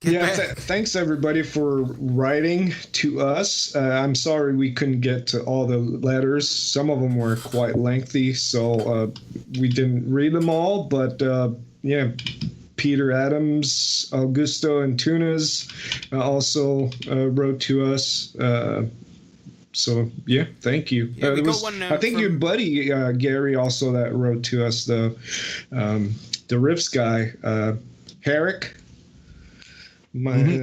S5: Thanks everybody for writing to us. I'm sorry we couldn't get to all the letters. Some of them were quite lengthy, so we didn't read them all. But Peter Adams, Augusto Antunes also wrote to us. So thank you.
S6: Yeah, we got one,
S5: I think your buddy Gary also that wrote to us, the Riffs guy, Herrick,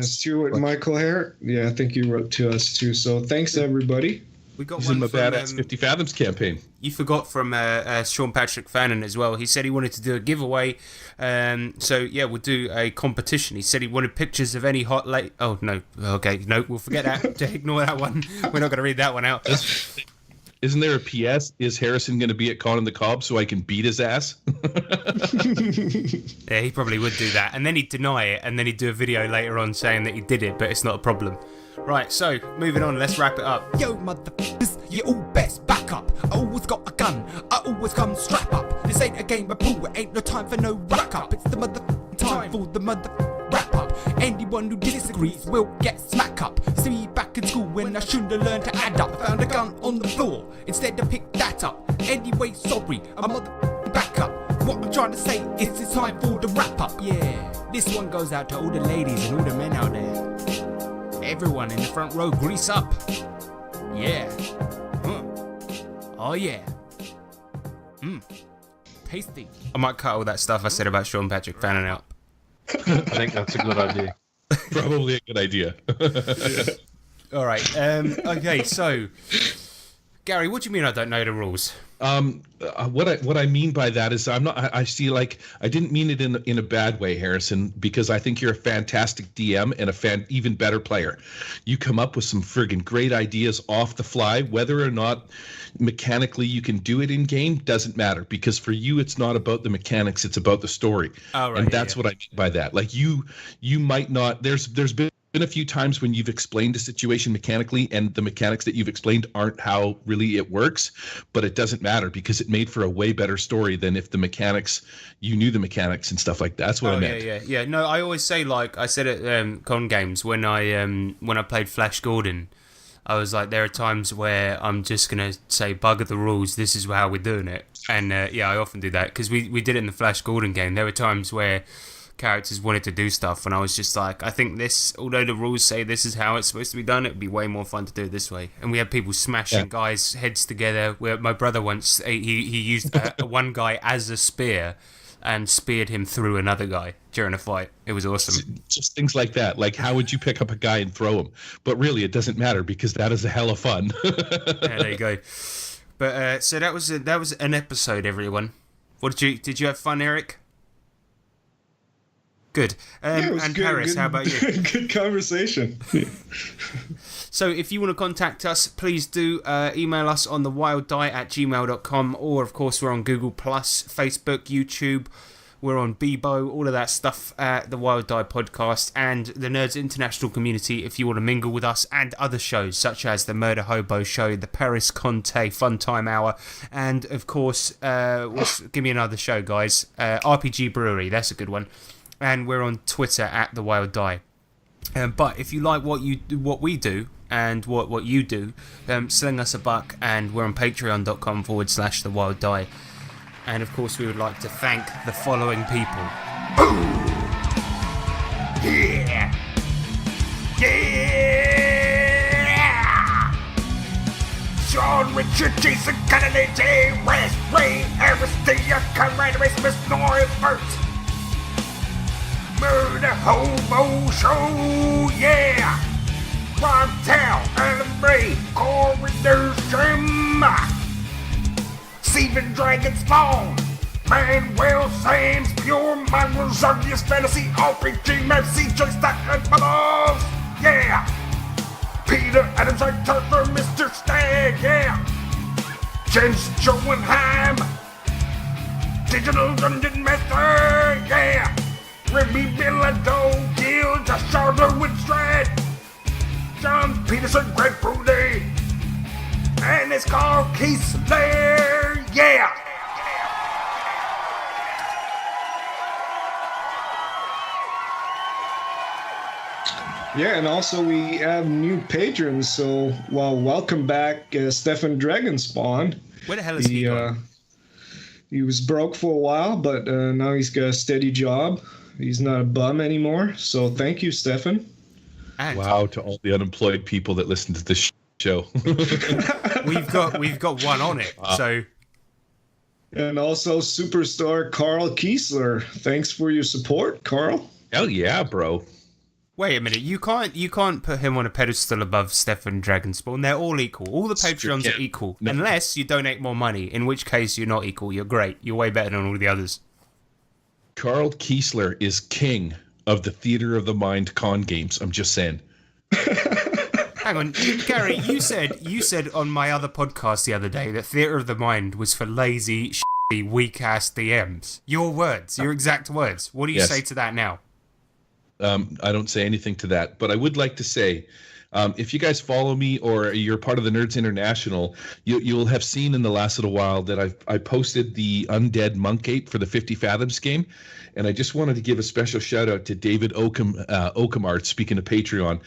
S5: Stuart Michael Herrick. Yeah, I think you wrote to us too. So thanks everybody.
S6: We got
S4: He's
S6: one
S4: in my
S6: from,
S4: Badass 50 Fathoms campaign.
S6: You forgot from Sean Patrick Fannin as well. He said he wanted to do a giveaway. We'll do a competition. He said he wanted pictures of any hot late. Oh, no. Okay, no, we'll forget that. Ignore that one. We're not going to read that one out.
S4: Isn't there a PS? Is Harrison going to be at Con in the Cobb so I can beat his ass?
S6: Yeah, he probably would do that. And then he'd deny it, and then he'd do a video later on saying that he did it, but it's not a problem. Right, so, moving on, let's wrap it up.
S10: Yo, motherfuckers, you all best back up. I always got a gun, I always come strap up. This ain't a game of pool, it ain't no time for no rack up. It's the motherfucking time for the motherfucking wrap up. Anyone who disagrees will get smack up. See me back in school when I shouldn't have learned to add up. Found a gun on the floor, instead I picked that up. Anyway, sorry, I'm motherfucking back up. What I'm trying to say is it's time for the wrap up. Yeah, this one goes out to all the ladies and all the men out there. Everyone in the front row, grease up. Yeah. Oh yeah. Tasty.
S6: I might cut all that stuff I said about Sean Patrick Fannin out.
S7: I think that's a good idea.
S4: Probably a good idea.
S6: All right. Okay, so, Gary, what do you mean I don't know the rules?
S4: What I mean by that is I didn't mean it in a bad way, Harrison, because I think you're a fantastic DM and even better player. You come up with some friggin' great ideas off the fly. Whether or not mechanically you can do it in game doesn't matter, because for you it's not about the mechanics, it's about the story.
S6: Oh, right,
S4: and that's what I mean by that. Like you might not. There's been a few times when you've explained a situation mechanically and the mechanics that you've explained aren't how really it works, but it doesn't matter because it made for a way better story than if you knew the mechanics and stuff like that. That's what I meant.
S6: Yeah. No, I always say, like I said at Con Games when I played Flash Gordon, I was like, there are times where I'm just going to say, bugger the rules, this is how we're doing it. And yeah, I often do that, because we did it in the Flash Gordon game. There were times where characters wanted to do stuff, and I was just like, I think this, although the rules say this is how it's supposed to be done, it would be way more fun to do it this way. And we had people smashing guys' heads together. Where my brother once, he used one guy as a spear and speared him through another guy during a fight. It was awesome.
S4: Just things like that. Like, how would you pick up a guy and throw him? But really, it doesn't matter, because that is a hell of fun.
S6: Yeah, there you go. But so that was an episode, everyone. What did you have fun, Eric? Good.
S5: It was
S6: and
S5: good,
S6: Paris,
S5: good,
S6: how about you?
S5: Good conversation.
S6: So if you want to contact us, please do email us on thewilddie@gmail.com, or of course we're on Google+, Facebook, YouTube, we're on Bebo, all of that stuff, the Wild Die Podcast, and the Nerds International community if you want to mingle with us, and other shows such as the Murder Hobo Show, the Paris Conte Fun Time Hour, and of course, give me another show, guys, RPG Brewery, that's a good one. And we're on Twitter at The Wild Die. But if you like what we do and what you do, sling us a buck, and we're on patreon.com/The Wild Die. And of course, we would like to thank the following people.
S8: Yeah! Yeah! Sean, Richard, Jason, Kennedy, J. West, Ray, Aristia, Conrad, Erasmus, North, Burt. Murder Hobo Show, yeah! Rob Tell, Alan Bray, Corridor Trim, Steven Dragon Spawn, Manuel Sam's Pure Mongrels, Arceus Fantasy, RPG Map, CJ Stack and Bubbles, yeah! Peter Adams, Turfer, Mr. Stag, yeah! Jens Schoenheim, Digital Dungeon Master, yeah! Remy Billado, Gil, Josh Charler, Woodstrad, John Peterson, Greg Brody, and it's Carl Kiesler, yeah!
S5: Yeah, and also we have new patrons, so welcome back, Stefan Dragonspawn.
S6: Where the hell is he gone?
S5: He was broke for a while, but now he's got a steady job. He's not a bum anymore, so thank you, Stefan.
S6: And
S4: wow, to all the unemployed people that listen to this show.
S6: we've got one on it, so.
S5: And also superstar Carl Kiesler. Thanks for your support, Carl.
S4: Hell yeah, bro.
S6: Wait a minute, you can't put him on a pedestal above Stefan Dragonspawn. They're all equal. All the Patreons are equal, unless you donate more money, in which case you're not equal. You're great. You're way better than all the others.
S4: Carl Kiesler is king of the Theater of the Mind con games. I'm just saying.
S6: Hang on, Gary, you said on my other podcast the other day that Theater of the Mind was for lazy, shitty, weak-ass DMs. Your words, your exact words. What do you say to that now?
S4: I don't say anything to that, but I would like to say, if you guys follow me or you're part of the Nerds International, you'll have seen in the last little while that I posted the Undead Monk Ape for the 50 Fathoms game, and I just wanted to give a special shout out to David Okum Art, speaking of Patreon,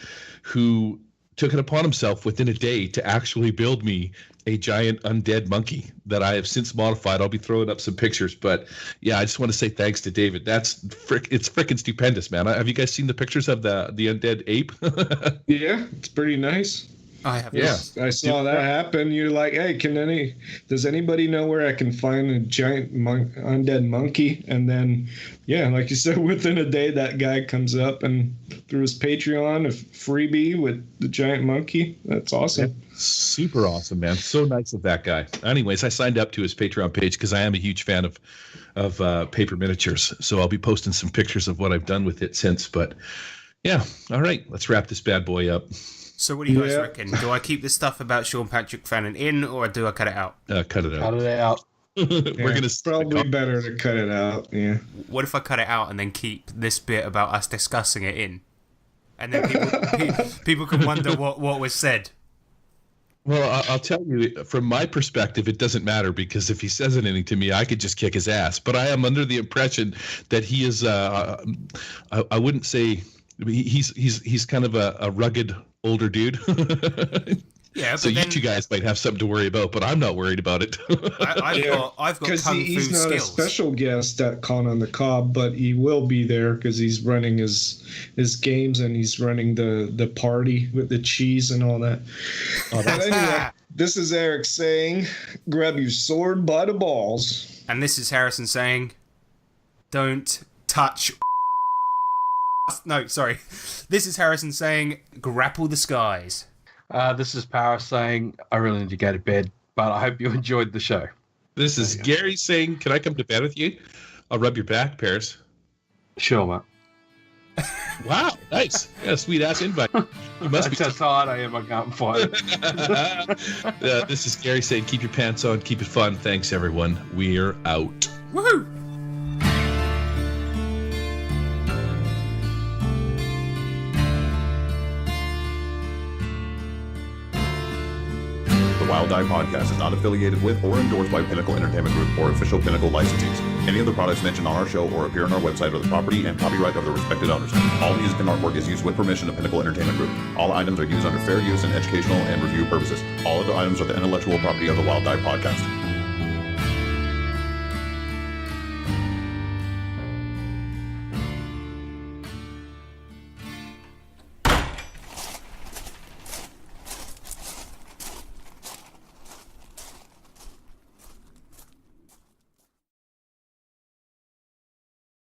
S4: who took it upon himself within a day to actually build me a giant undead monkey that I have since modified. I'll be throwing up some pictures, but yeah, I just want to say thanks to David. It's freaking stupendous, man. Have you guys seen the pictures of the undead ape?
S5: Yeah, it's pretty nice.
S6: I have.
S5: Yeah, I saw that happen. You're like, hey, does anybody know where I can find a giant undead monkey? And then, yeah, like you said, within a day, that guy comes up and through his Patreon, a freebie with the giant monkey. That's awesome.
S4: Yeah, super awesome, man. So nice of that guy. Anyways, I signed up to his Patreon page because I am a huge fan of paper miniatures. So I'll be posting some pictures of what I've done with it since. But yeah, all right, let's wrap this bad boy up.
S6: So what do you guys reckon? Do I keep the stuff about Sean Patrick Fannin in, or do I cut it out?
S4: Cut it out.
S7: Cut it out.
S4: We're gonna
S5: probably better to cut it out. Yeah.
S6: What if I cut it out and then keep this bit about us discussing it in, and then people can wonder what was said?
S4: Well, I'll tell you, from my perspective, it doesn't matter, because if he says anything to me, I could just kick his ass. But I am under the impression that he is. I wouldn't say he's kind of a rugged older dude.
S6: Yeah, but
S4: so
S6: then
S4: you two guys might have something to worry about, but I'm not worried about it.
S6: I've got
S5: Because
S6: kung fu
S5: he's not
S6: skills.
S5: a special guest at Con on the Cob, but he will be there because he's running his games and he's running the party with the cheese and all that. But anyway, this is Eric saying, grab your sword by the balls.
S6: And this is Harrison saying, don't touch. No, sorry. This is Harrison saying, grapple the skies.
S7: This is Paris saying, I really need to go to bed, but I hope you enjoyed the show.
S4: This is Gary saying, can I come to bed with you? I'll rub your back, Paris.
S7: Sure, mate.
S4: Wow, nice. Yeah, sweet ass invite. You must be
S7: That's how tired I am. I can't fight it.
S4: This is Gary saying, keep your pants on, keep it fun. Thanks, everyone. We're out.
S6: Woohoo!
S3: The Wild Die Podcast is not affiliated with or endorsed by Pinnacle Entertainment Group or official Pinnacle licensees. Any of the products mentioned on our show or appear on our website are the property and copyright of the respected owners. All music and artwork is used with permission of Pinnacle Entertainment Group. All items are used under fair use and educational and review purposes. All other items are the intellectual property of the Wild Die Podcast.